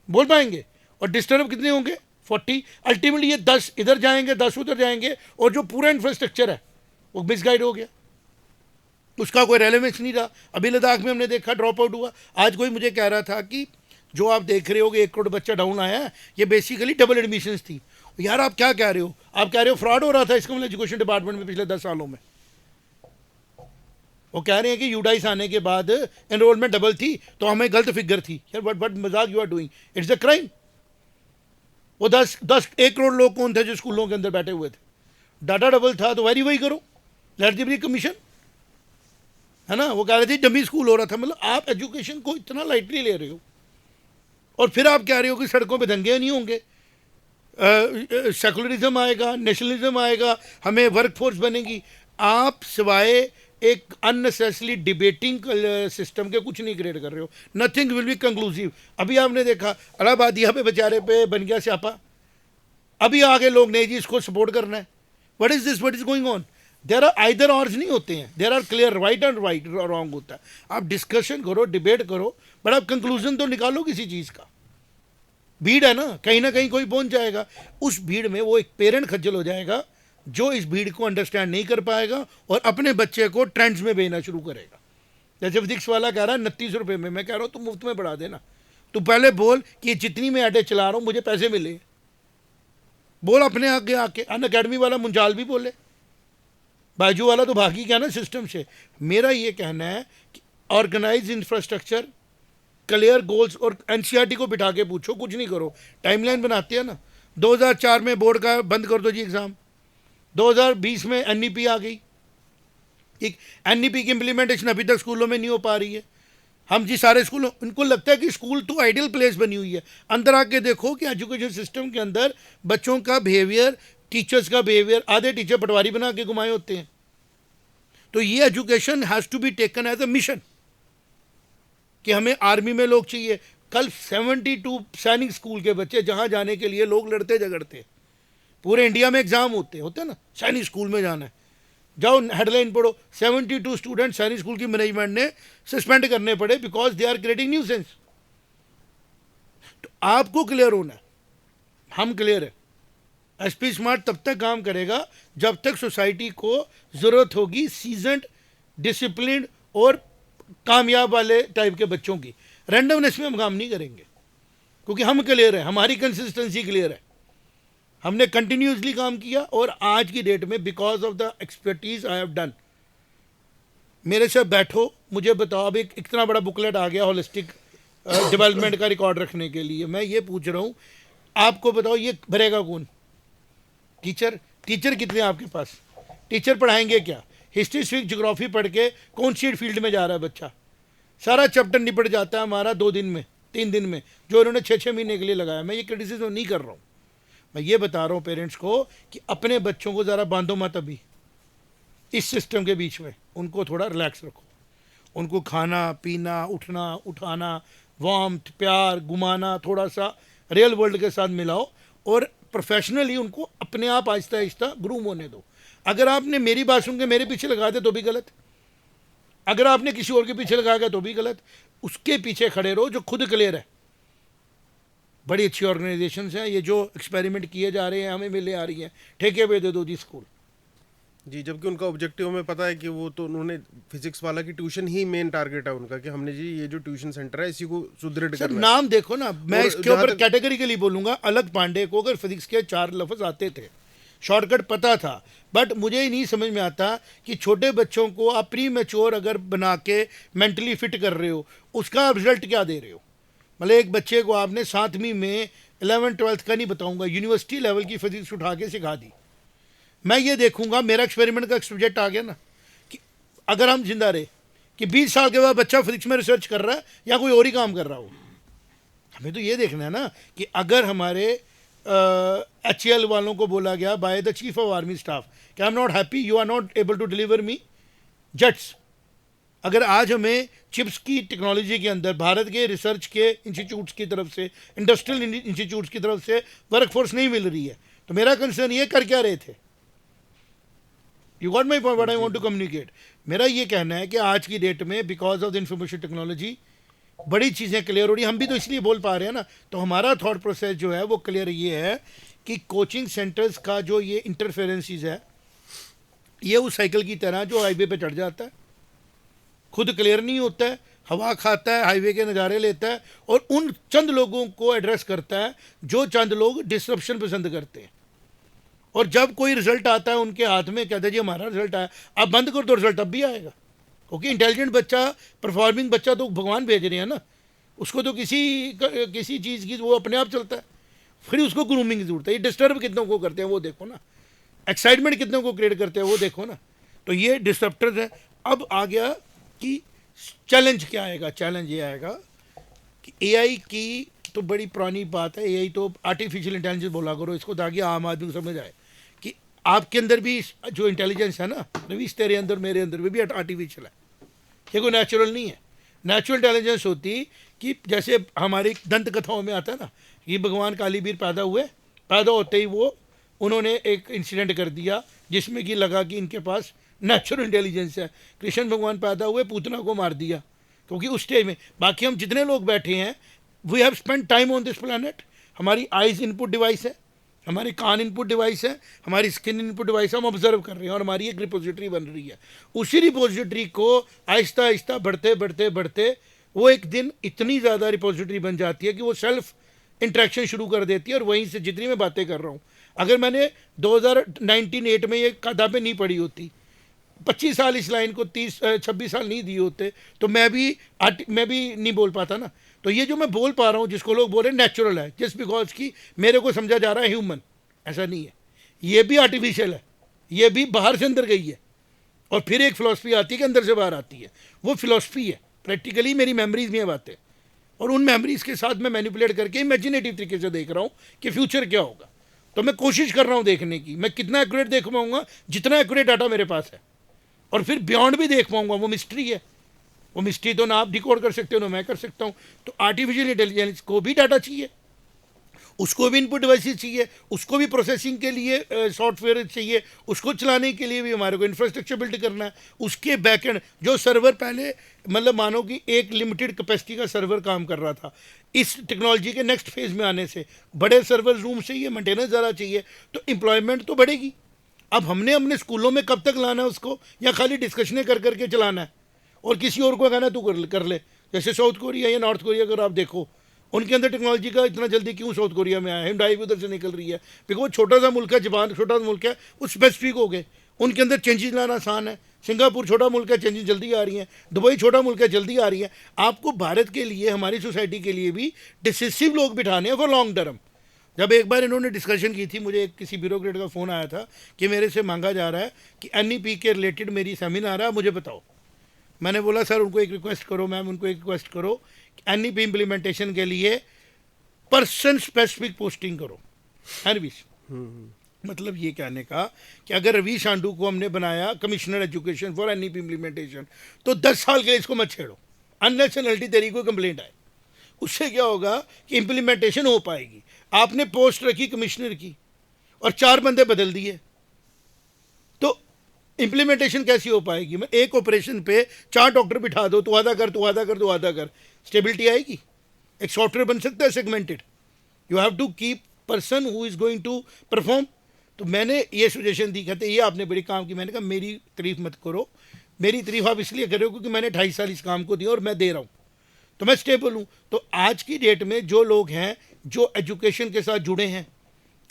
बोल पाएंगे। और डिस्टर्ब कितने होंगे? 40। अल्टीमेटली ये 10 इधर जाएंगे, 10 उधर जाएंगे, और जो पूरा इंफ्रास्ट्रक्चर है वो मिसगाइड हो गया, उसका कोई रेलेवेंस नहीं रहा। अभी लद्दाख में हमने देखा ड्रॉप आउट हुआ। आज कोई मुझे कह रहा था कि जो आप देख रहे हो कि 1 करोड़ बच्चा डाउन आया है, ये बेसिकली डबल एडमिशन्स थी। यार आप क्या कह रहे हो? आप कह रहे हो फ्रॉड हो रहा था इसका मतलब एजुकेशन डिपार्टमेंट में पिछले 10 सालों में। वो कह रहे हैं कि यूडाइस आने के बाद एनरोलमेंट डबल थी तो हमें गलत फिगर थी। यार व्हाट मजाक you are doing, it's a crime. वो 1 करोड़ लोग कौन थे जो स्कूलों के अंदर बैठे हुए थे? डाटा डबल था तो वेरीफाई करो, लेट दी बी कमीशन, है ना। वो कह रहे थे डमी स्कूल हो रहा था। मतलब आप एजुकेशन को इतना लाइटली ले रहे हो, और फिर आप कह रहे हो कि सड़कों पे दंगे नहीं होंगे, सेकुलरिज्म आएगा, नेशनलिज्म आएगा, हमें वर्कफोर्स बनेगी। आप सिवाय एक अननेसेसरी डिबेटिंग सिस्टम के कुछ नहीं क्रिएट कर रहे हो। Nothing will be conclusive. अभी आपने देखा अलाहाबादिया पे बेचारे पे बन गया स्यापा, अभी आगे लोग नहीं जी इसको सपोर्ट करना है। What is this, what is going on? There are either ors नहीं होते हैं, there are clear right and right wrong होता है। आप डिस्कशन करो, डिबेट करो, बट आप कंक्लूजन तो निकालो किसी चीज़ का। भीड़ है ना कहीं कोई पहुंच जाएगा, उस भीड़ में वो एक पेरेंट खज्जल हो जाएगा जो इस भीड़ को अंडरस्टैंड नहीं कर पाएगा और अपने बच्चे को ट्रेंड्स में भेजना शुरू करेगा। जैसे फिजिक्स वाला कह रहा है 29 रुपये में, मैं कह रहा हूँ तुम मुफ्त में पढ़ा देना। तू पहले बोल कि जितनी मैं ऐडें चला रहा हूँ मुझे पैसे मिले, बोल अपने आगे आके। अन अकेडमी वाला मुंजाल भी बोले, बाजू वाला तो भागी गया ना सिस्टम से। मेरा ये कहना है कि ऑर्गेनाइज इंफ्रास्ट्रक्चर, क्लियर गोल्स, और एनसीईआरटी को बिठा के पूछो, कुछ नहीं करो, टाइमलाइन बनाते हैं ना। 2004 में बोर्ड का बंद कर दो जी एग्ज़ाम, 2020 में एनईपी आ गई, एक एनईपी की इम्प्लीमेंटेशन अभी तक स्कूलों में नहीं हो पा रही है। हम जी सारे स्कूलों, उनको लगता है कि स्कूल तो आइडियल प्लेस बनी हुई है। अंदर आके देखो कि एजुकेशन सिस्टम के अंदर बच्चों का बिहेवियर, टीचर्स का बिहेवियर, आधे टीचर पटवारी बना के घुमाए होते हैं। तो ये education has to be taken as a mission कि हमें आर्मी में लोग चाहिए। कल 72 सैनिक स्कूल के बच्चे जहाँ जाने के लिए लोग लड़ते झगड़ते, पूरे इंडिया में एग्ज़ाम होते हैं ना, सैनिक स्कूल में जाना है, जाओ हेडलाइन पढ़ो, 72 स्टूडेंट सैनिक स्कूल की मैनेजमेंट ने सस्पेंड करने पड़े because they are creating nuisance. तो आपको क्लियर होना है, हम क्लियर है। एसपी स्मार्ट तब तक काम करेगा जब तक सोसाइटी को ज़रूरत होगी सीजनड, डिसिप्लिन और कामयाब वाले टाइप के बच्चों की। रैंडमनेस में हम काम नहीं करेंगे क्योंकि हम क्लियर है, हमारी कंसिस्टेंसी क्लियर है, हमने कंटिन्यूसली काम किया। और आज की डेट में because of the expertise I have done, मेरे से बैठो, मुझे बताओ। अब एक इतना बड़ा बुकलेट आ गया होलिस्टिक डेवलपमेंट का रिकॉर्ड रखने के लिए। मैं ये पूछ रहा हूँ, आपको बताओ ये भरेगा कौन? टीचर टीचर कितने हैं आपके पास? टीचर पढ़ाएंगे क्या? हिस्ट्री सिविक ज्योग्राफी पढ़ के कौन सी फील्ड में जा रहा है बच्चा? सारा चैप्टर निपट जाता है हमारा 2 दिन में, 3 दिन में, जो उन्होंने 6-6 महीने के लिए लगाया। मैं ये क्रिटिसिज्म नहीं कर रहा हूँ, मैं ये बता रहा हूँ पेरेंट्स को कि अपने बच्चों को ज़रा बांधो मत अभी इस सिस्टम के बीच में, उनको थोड़ा रिलैक्स रखो, उनको खाना पीना, उठना उठाना, वार्मथ, प्यार, घुमाना, थोड़ा सा रियल वर्ल्ड के साथ मिलाओ और प्रोफेशनली उनको अपने आप आहिस्ता आहिस्ता ग्रूम होने दो। अगर आपने मेरी बात सुन के मेरे पीछे लगा दे तो भी गलत, अगर आपने किसी और के पीछे लगा गया तो भी गलत। उसके पीछे खड़े रहो जो खुद क्लियर है। बड़ी अच्छी ऑर्गेनाइजेशंस हैं ये जो एक्सपेरिमेंट किए जा रहे हैं, हमें मिले आ रही हैं, ठेके पे दे दो जी स्कूल। जी, जबकि उनका ऑब्जेक्टिव हमें पता है कि वो तो उन्होंने फिजिक्स वाला की ट्यूशन ही मेन टारगेट है उनका, कि हमने जी ये जो ट्यूशन सेंटर है इसी को सुदृढ़ सर करना है। नाम देखो ना, मैं और इसके जहाँ ऊपर तक- कैटेगरिकली बोलूंगा, अलग पांडे को अगर फिजिक्स के 4 लफ्ज आते थे, शॉर्टकट पता था, बट मुझे ही नहीं समझ में आता कि छोटे बच्चों को आप प्री मैच्योर अगर बना के मेंटली फिट कर रहे हो, उसका रिजल्ट क्या दे रहे हो? मतलब एक बच्चे को आपने 7वीं में 11th-12th का नहीं बताऊंगा, यूनिवर्सिटी लेवल की फिजिक्स उठा के सिखा दी। मैं ये देखूंगा, मेरा एक्सपेरिमेंट का सब्जेक्ट आ गया ना, कि अगर हम जिंदा रहे कि 20 साल के बाद बच्चा फिजिक्स में रिसर्च कर रहा है या कोई और ही काम कर रहा हो। हमें तो ये देखना है ना कि अगर हमारे HCL वालों को बोला गया by the chief of army staff कि I am not happy, you are not able to deliver me jets. अगर आज हमें चिप्स की टेक्नोलॉजी के अंदर भारत के रिसर्च के इंस्टीट्यूट्स की तरफ से, इंडस्ट्रियल इंस्टीट्यूट्स की तरफ से वर्कफोर्स नहीं मिल रही है, तो मेरा कंसर्न ये कर क्या रहे थे? You got my point, what I want to communicate. मेरा ये कहना है कि आज की डेट में because of the information technology बड़ी चीज़ें क्लियर हो रही हैं, हम भी तो इसलिए बोल पा रहे हैं ना। तो हमारा थॉट प्रोसेस जो है वो क्लियर ये है कि कोचिंग सेंटर्स का जो ये इंटरफेरेंसीज है, ये उस साइकिल की तरह जो हाईवे पे चढ़ जाता है, खुद क्लियर नहीं होता है, हवा खाता है, हाईवे के नज़ारे लेता है और उन चंद लोगों को एड्रेस करता है जो चंद लोग डिस्ट्रप्शन पसंद करते हैं। और जब कोई रिजल्ट आता है उनके हाथ में, कहते हैं जी हमारा रिजल्ट आया, अब बंद कर दो, रिजल्ट अब भी आएगा, क्योंकि इंटेलिजेंट बच्चा, परफॉर्मिंग बच्चा तो भगवान भेज रहे हैं ना, उसको तो किसी चीज़ की वो अपने आप चलता है। फिर उसको ग्रूमिंग की जरूरत है। ये डिस्टर्ब कितनों को करते हैं वो देखो ना, एक्साइटमेंट कितनों को क्रिएट करते हैं वो देखो ना। तो ये डिस्टर्बर्स है। अब आ गया कि चैलेंज क्या आएगा? चैलेंज ये आएगा कि एआई की तो बड़ी पुरानी बात है, एआई तो आर्टिफिशियल इंटेलिजेंस बोला करो इसको, ताकि आम आदमी को समझ आए कि आपके अंदर भी जो इंटेलिजेंस है ना रवीश, तेरे अंदर मेरे अंदर भी आर्टिफिशियल है, ये कोई नेचुरल नहीं है। नेचुरल इंटेलिजेंस होती कि जैसे हमारी दंत कथाओं में आता है ना, ये भगवान कालीबीर पैदा हुए, पैदा होते ही वो उन्होंने एक इंसिडेंट कर दिया जिसमें कि लगा कि इनके पास नेचुरल इंटेलिजेंस है। कृष्ण भगवान पैदा हुए, पूतना को मार दिया, क्योंकि उस स्टेज में बाकी हम जितने लोग बैठे हैं, we have spend time on this planet. हमारी आइज़ इनपुट डिवाइस है, हमारे कान इनपुट डिवाइस है, हमारी स्किन इनपुट डिवाइस है, हम ऑब्जर्व कर रहे हैं और हमारी एक रिपोजिटरी बन रही है। उसी रिपोजिटरी को आहिस्ता आहिस्ता बढ़ते बढ़ते बढ़ते वो एक दिन इतनी ज़्यादा रिपोजिटरी बन जाती है कि वो सेल्फ इंट्रैक्शन शुरू कर देती है। और वहीं से जितनी मैं बातें कर रहा हूँ, अगर मैंने 2019-8 में ये किताबें नहीं पढ़ी होती, 25 साल इस लाइन को 26 साल नहीं दिए होते, तो मैं भी नहीं बोल पाता ना। तो ये जो मैं बोल पा रहा हूँ, जिसको लोग बोल रहे हैं नेचुरल है, जस्ट बिकॉज कि मेरे को समझा जा रहा है ह्यूमन, ऐसा नहीं है। ये भी आर्टिफिशियल है, ये भी बाहर से अंदर गई है और फिर एक फ़िलासफ़ी आती है कि अंदर से बाहर आती है। वो फ़िलासफ़ी है, प्रैक्टिकली मेरी मेमोरीज़ में ये बातें, और उन मेमोरीज़ के साथ मैं मैनिपुलेट करके इमेजिनेटिव तरीके से देख रहा हूँ कि फ्यूचर क्या होगा। तो मैं कोशिश कर रहा हूँ देखने की, मैं कितना एक्यूरेट देख पाऊँगा, जितना एक्यूरेट डाटा मेरे पास है, और फिर बियॉन्ड भी देख पाऊँगा। वो मिस्ट्री है, वो मिस्ट्री तो ना आप डिकोड कर सकते हो ना मैं कर सकता हूँ। तो आर्टिफिशियल इंटेलिजेंस को भी डाटा चाहिए, उसको भी इनपुट डिवाइसेस चाहिए, उसको भी प्रोसेसिंग के लिए सॉफ्टवेयर चाहिए, उसको चलाने के लिए भी हमारे को इंफ्रास्ट्रक्चर बिल्ड करना है। उसके बैकएंड जो सर्वर पहले मतलब मानो कि एक लिमिटेड कैपेसिटी का सर्वर काम कर रहा था, इस टेक्नोलॉजी के नेक्स्ट फेज में आने से बड़े सर्वर रूम चाहिए, मेंटेनेंस ज़्यादा चाहिए, तो एम्प्लॉयमेंट तो बढ़ेगी। अब हमने अपने स्कूलों में कब तक लाना है उसको, या खाली डिस्कशनें कर करके चलाना है और किसी और को कहना तू कर ले। जैसे साउथ कोरिया या नॉर्थ कोरिया अगर आप देखो, उनके अंदर टेक्नोलॉजी का इतना जल्दी क्यों साउथ कोरिया में आया है, हिंडाई भी उधर से निकल रही है, बिकॉज छोटा सा मुल्क है, जापान छोटा सा मुल्क है, वो स्पेसिफिक हो गए, उनके अंदर चेंजेस लाना आसान है। सिंगापुर छोटा मुल्क है, चेंजेस जल्दी आ रही हैं। दुबई छोटा मुल्क है, जल्दी आ रही है। आपको भारत के लिए, हमारी सोसाइटी के लिए भी डिसिसिव लोग बिठाने हैं फॉर लॉन्ग टर्म। जब एक बार इन्होंने डिस्कशन की थी, मुझे किसी ब्यूरोक्रेट का फ़ोन आया था कि मेरे से मांगा जा रहा है कि एनईपी के रिलेटेड मेरी सेमिनार है, मुझे बताओ। मैंने बोला सर उनको एक रिक्वेस्ट करो, मैम उनको एक रिक्वेस्ट करो कि एनईपी इम्प्लीमेंटेशन के लिए पर्सन स्पेसिफिक पोस्टिंग करो। है रवीश, मतलब ये कहने का कि अगर रवीश आंडू को हमने बनाया commissioner education for NEP implementation, तो 10 साल के लिए इसको मत छेड़ो, अनलेस एंड अनटिल तेरी कोई कंप्लेंट आए। उससे क्या होगा कि इम्प्लीमेंटेशन हो पाएगी। आपने पोस्ट रखी कमिश्नर की और 4 बंदे बदल दिए, तो इम्प्लीमेंटेशन कैसी हो पाएगी? मैं एक ऑपरेशन पे 4 डॉक्टर बिठा दो, तू आधा कर, तू आधा कर, तू आधा कर, स्टेबिलिटी आएगी? एक सॉफ्टवेयर बन सकता है segmented? You have to keep person who is going to perform. तो मैंने ये सजेशन दी, कहते ये आपने बड़ी काम की। मैंने कहा मेरी तारीफ मत करो, मेरी तारीफ आप इसलिए कर रहे हो क्योंकि मैंने 2.5 साल इस काम को दिया और मैं दे रहा हूँ, तो मैं स्टेबल हूँ। तो आज की डेट में जो लोग हैं जो एजुकेशन के साथ जुड़े हैं,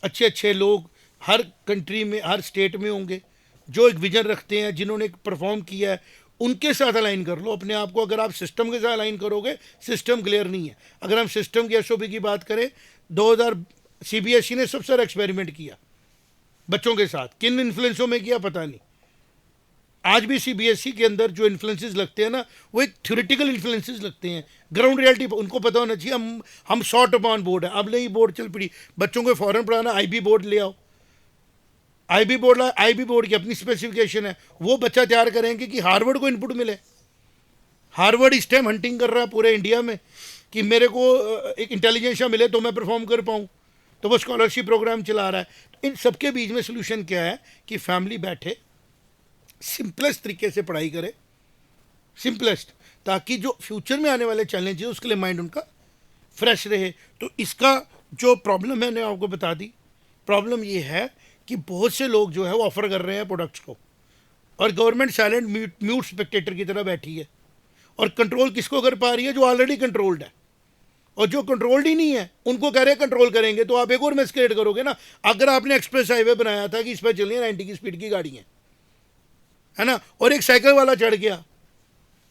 अच्छे अच्छे लोग हर कंट्री में, हर स्टेट में होंगे, जो एक विजन रखते हैं, जिन्होंने परफॉर्म किया है, उनके साथ अलाइन कर लो अपने आप को। अगर आप सिस्टम के साथ अलाइन करोगे, सिस्टम क्लियर नहीं है। अगर हम सिस्टम की एसओपी की बात करें, 2000 सीबीएसई ने सबसे सारा एक्सपेरिमेंट किया बच्चों के साथ, किन इन्फ्लुएंसों में किया पता नहीं। आज भी सीबीएसई के अंदर जो इन्फ्लुएंसेस लगते हैं ना, वो एक थ्योरेटिकल इन्फ्लुएंसेस लगते हैं, ग्राउंड रियलिटी उनको पता होना चाहिए। हम शॉर्ट अपॉन बोर्ड है, अब नई बोर्ड चल पड़ी, बच्चों को फॉरन पढ़ाना, आईबी बोर्ड ले आओ। आईबी बोर्ड की अपनी स्पेसिफिकेशन है, वो बच्चा तैयार करेंगे कि हार्वर्ड को इनपुट मिले। हार्वर्ड इस टाइम हंटिंग कर रहा है पूरे इंडिया में कि मेरे को एक इंटेलिजेंस मिले तो मैं परफॉर्म कर पाऊँ, तो वो स्कॉलरशिप प्रोग्राम चला रहा है। तो इन सबके बीच में सोल्यूशन क्या है कि फैमिली बैठे, सिंपलेस्ट तरीके से पढ़ाई करे, सिंपलेस्ट, ताकि जो फ्यूचर में आने वाले चैलेंज है उसके लिए माइंड उनका फ्रेश रहे। तो इसका जो प्रॉब्लम है, मैंने आपको बता दी। प्रॉब्लम ये है कि बहुत से लोग जो है वो ऑफर कर रहे हैं प्रोडक्ट्स को, और गवर्नमेंट साइलेंट म्यूट स्पेक्टेटर की तरह बैठी है, और कंट्रोल किसको कर पा रही है? जो ऑलरेडी कंट्रोल्ड है। और जो कंट्रोल्ड ही नहीं है उनको कह रहे हैं कंट्रोल करेंगे, तो आप एक और मैस्करेड करोगे ना। अगर आपने एक्सप्रेस हाईवे बनाया था कि इस पर चलिए 90 की स्पीड की गाड़ी है ना, और एक साइकिल वाला चढ़ गया,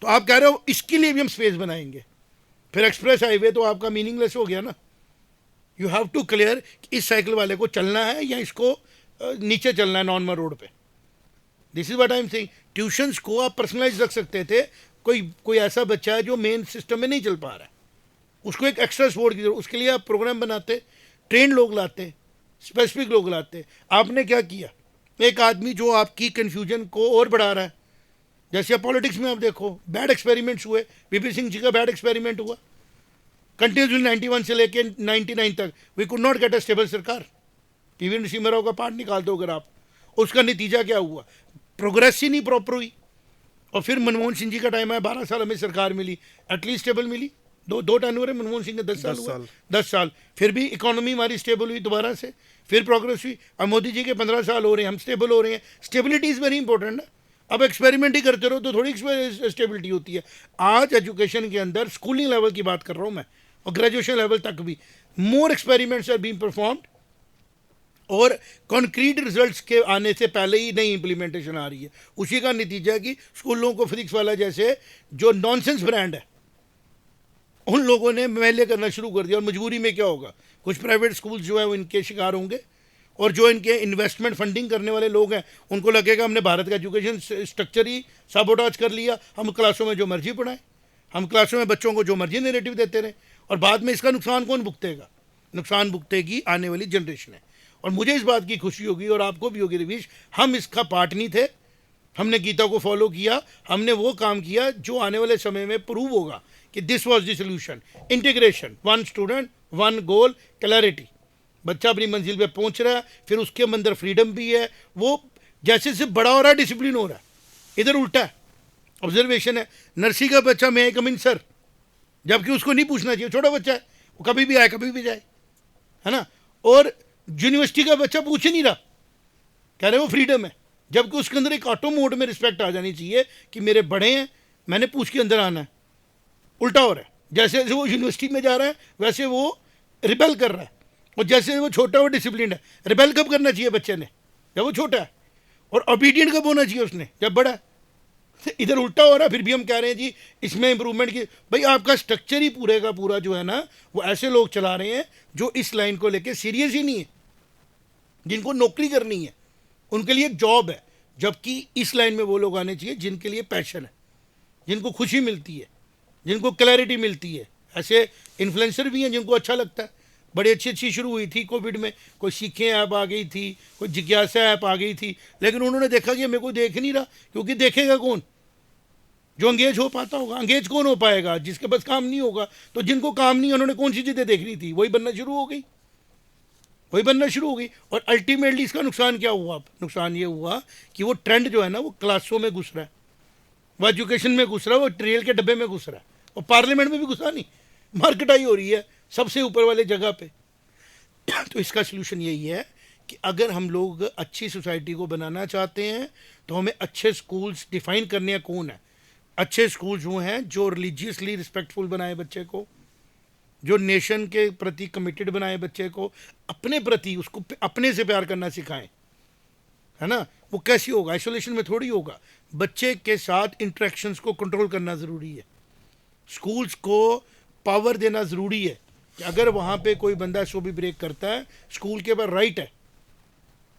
तो आप कह रहे हो इसके लिए भी हम स्पेस बनाएंगे, फिर एक्सप्रेस हाईवे तो आपका मीनिंगलेस हो गया ना। यू हैव टू क्लियर कि इस साइकिल वाले को चलना है या इसको नीचे चलना है नॉर्मल रोड पे। This is what I am saying. Tuitions को आप पर्सनलाइज रख सकते थे। कोई ऐसा बच्चा है जो मेन सिस्टम में नहीं चल पा रहा है, उसको एक एक्स्ट्रा सपोर्ट की जरूरत, उसके लिए आप प्रोग्राम बनाते, ट्रेन लोग लाते, स्पेसिफिक लोग लाते। आपने क्या किया? एक आदमी जो आपकी कन्फ्यूजन को और बढ़ा रहा है। जैसे पॉलिटिक्स में आप देखो, बैड एक्सपेरिमेंट्स हुए। वीपी सिंह जी का बैड एक्सपेरिमेंट हुआ, कंटिन्यूसली 91 से लेके 99 तक we could not get a stable सरकार। पीवी नरसिम्हा राव का पार्ट निकाल दो अगर आप, उसका नतीजा क्या हुआ? प्रोग्रेस ही नहीं प्रॉपर हुई। और फिर मनमोहन सिंह जी का टाइम है, 12 साल हमें सरकार मिली, एटलीस्ट स्टेबल मिली। दो टर्नओवर है मनमोहन सिंह के, 10 साल हुआ, 10 साल। फिर भी इकोनॉमी हमारी स्टेबल हुई दोबारा से, फिर प्रोग्रेस हुई। अब मोदी जी के 15 साल हो रहे हैं, हम स्टेबल हो रहे हैं। स्टेबिलिटी इज़ वेरी इंपॉर्टेंट ना। अब एक्सपेरिमेंट ही करते रहो तो थोड़ी स्टेबिलिटी होती है। आज एजुकेशन के अंदर स्कूलिंग लेवल की बात कर रहा हूँ मैं, और ग्रेजुएशन लेवल तक भी मोर एक्सपेरिमेंट्स आर बीइंग परफॉर्म्ड, और कॉन्क्रीट रिजल्ट्स के आने से पहले ही नई इंप्लीमेंटेशन आ रही है। उसी का नतीजा है कि स्कूलों को फिजिक्स वाला जैसे जो नॉनसेंस ब्रांड है, उन लोगों ने मेले करना शुरू कर दिया। और मजबूरी में क्या होगा, कुछ प्राइवेट स्कूल जो है वो इनके शिकार होंगे, और जो इनके इन्वेस्टमेंट फंडिंग करने वाले लोग हैं उनको लगेगा हमने भारत का एजुकेशन स्ट्रक्चर ही साबोटाज कर लिया, हम क्लासों में जो मर्जी पढ़ाएं, हम क्लासों में बच्चों को जो मर्जी नैरेटिव देते रहें, और बाद में इसका नुकसान कौन भुगतेगा? नुकसान भुगतेगी आने वाली जनरेशन है। और मुझे इस बात की खुशी होगी, और आपको भी होगी रवीश, हम इसका पार्ट नहीं थे। हमने गीता को फॉलो किया, हमने वो काम किया जो आने वाले समय में प्रूव होगा कि this was the solution. Integration, 1 student 1 goal, clarity. बच्चा अपनी मंजिल पे पहुंच रहा है, फिर उसके अंदर फ्रीडम भी है, वो जैसे जैसे बड़ा हो रहा है डिसिप्लिन हो रहा है। इधर उल्टा है, ऑब्जर्वेशन है, नर्सरी का बच्चा मैं कम इन सर, जबकि उसको नहीं पूछना चाहिए, छोटा बच्चा है, वो कभी भी आए कभी भी जाए, है ना। और यूनिवर्सिटी का बच्चा पूछ ही नहीं रहा, कह रहे वो फ्रीडम है, जबकि उसके अंदर एक ऑटो मोड में रिस्पेक्ट आ जानी चाहिए कि मेरे बड़े हैं, मैंने पूछ के अंदर आना है। उल्टा हो रहा है, जैसे जैसे वो यूनिवर्सिटी में जा रहा है वैसे वो रिबेल कर रहा है, और जैसे वो छोटा वो डिसिप्लिन है। रिबेल कब करना चाहिए बच्चे ने? जब वो छोटा है। और ओबीडियंट कब होना चाहिए उसने? जब बड़ा है। इधर उल्टा हो रहा है, फिर भी हम कह रहे हैं जी इसमें इंप्रूवमेंट की। भाई आपका स्ट्रक्चर ही पूरे का पूरा जो है ना, वो ऐसे लोग चला रहे हैं जो इस लाइन को लेके सीरियस ही नहीं है, जिनको नौकरी करनी है, उनके लिए जॉब है। जबकि इस लाइन में वो लोग आने चाहिए जिनके लिए पैशन है, जिनको खुशी मिलती है, जिनको क्लैरिटी मिलती है। ऐसे इन्फ्लुएंसर भी हैं जिनको अच्छा लगता है। बड़ी अच्छी अच्छी शुरू हुई थी कोविड में, कोई सीखें ऐप आ गई थी, कोई जिज्ञासा ऐप आ गई थी, लेकिन उन्होंने देखा कि मेरे को देख नहीं रहा, क्योंकि देखेगा कौन? जो अंगेज हो पाता होगा। अंगेज कौन हो पाएगा? जिसके पास काम नहीं होगा। तो जिनको काम नहीं, उन्होंने कौन सी चीज़ें देखनी थी, वही बनना शुरू हो गई, वही बनना शुरू हो गई। और अल्टीमेटली इसका नुकसान क्या हुआ? नुकसान ये हुआ कि वो ट्रेंड जो है ना, वो क्लासों में घुस रहा है, वो एजुकेशन में घुस रहा है, वो ट्रेल के डब्बे में घुस रहा है, और पार्लियामेंट में भी घुसा नहीं, मार्केटाई हो रही है सबसे ऊपर वाले जगह पे। तो इसका सलूशन यही है कि अगर हम लोग अच्छी सोसाइटी को बनाना चाहते हैं तो हमें अच्छे स्कूल्स डिफाइन करने हैं। कौन है अच्छे स्कूल्स? वो हैं जो रिलीजियसली रिस्पेक्टफुल बनाए बच्चे को, जो नेशन के प्रति कमिटेड बनाए बच्चे को, अपने प्रति उसको अपने से प्यार करना सिखाएं, है ना। वो कैसी होगा? आइसोलेशन में थोड़ी होगा। बच्चे के साथ इंट्रैक्शंस को कंट्रोल करना ज़रूरी है। स्कूल्स को पावर देना ज़रूरी है कि अगर वहाँ पे कोई बंदा इसको भी ब्रेक करता है, स्कूल के पास राइट है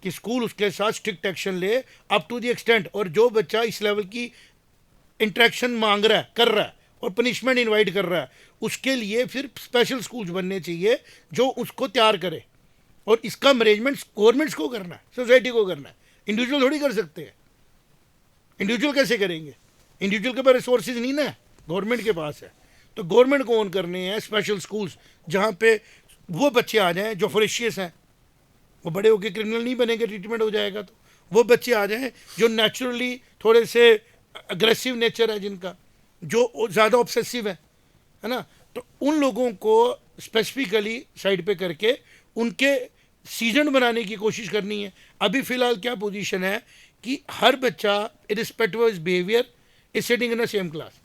कि स्कूल उसके साथ स्ट्रिक्ट एक्शन ले अप टू द एक्सटेंट। और जो बच्चा इस लेवल की इंट्रैक्शन मांग रहा है, कर रहा है, और पनिशमेंट इनवाइट कर रहा है, उसके लिए फिर स्पेशल स्कूल्स बनने चाहिए जो उसको तैयार करे। और इसका मैनेजमेंट गवर्नमेंट्स को करना है, सोसाइटी को करना है, इंडिविजुअल थोड़ी कर सकते हैं। इंडिविजुअल कैसे करेंगे? इंडिविजुअल के पास रिसोर्सेज नहीं ना, गवर्नमेंट के पास है। तो गवर्नमेंट को ऑन करने हैं स्पेशल स्कूल्स, जहाँ पे वो बच्चे आ जाएं जो फरेशियस हैं, वो बड़े होकर क्रिमिनल नहीं बनेंगे, ट्रीटमेंट हो जाएगा। तो वो बच्चे आ जाएं जो नेचुरली थोड़े से अग्रेसिव नेचर है जिनका, जो ज़्यादा ऑब्सेसिव है ना। तो उन लोगों को स्पेसिफिकली साइड पे करके उनके सीजन बनाने की कोशिश करनी है। अभी फ़िलहाल क्या पोजीशन है कि हर बच्चा irrespective of his behaviour is sitting in the same class.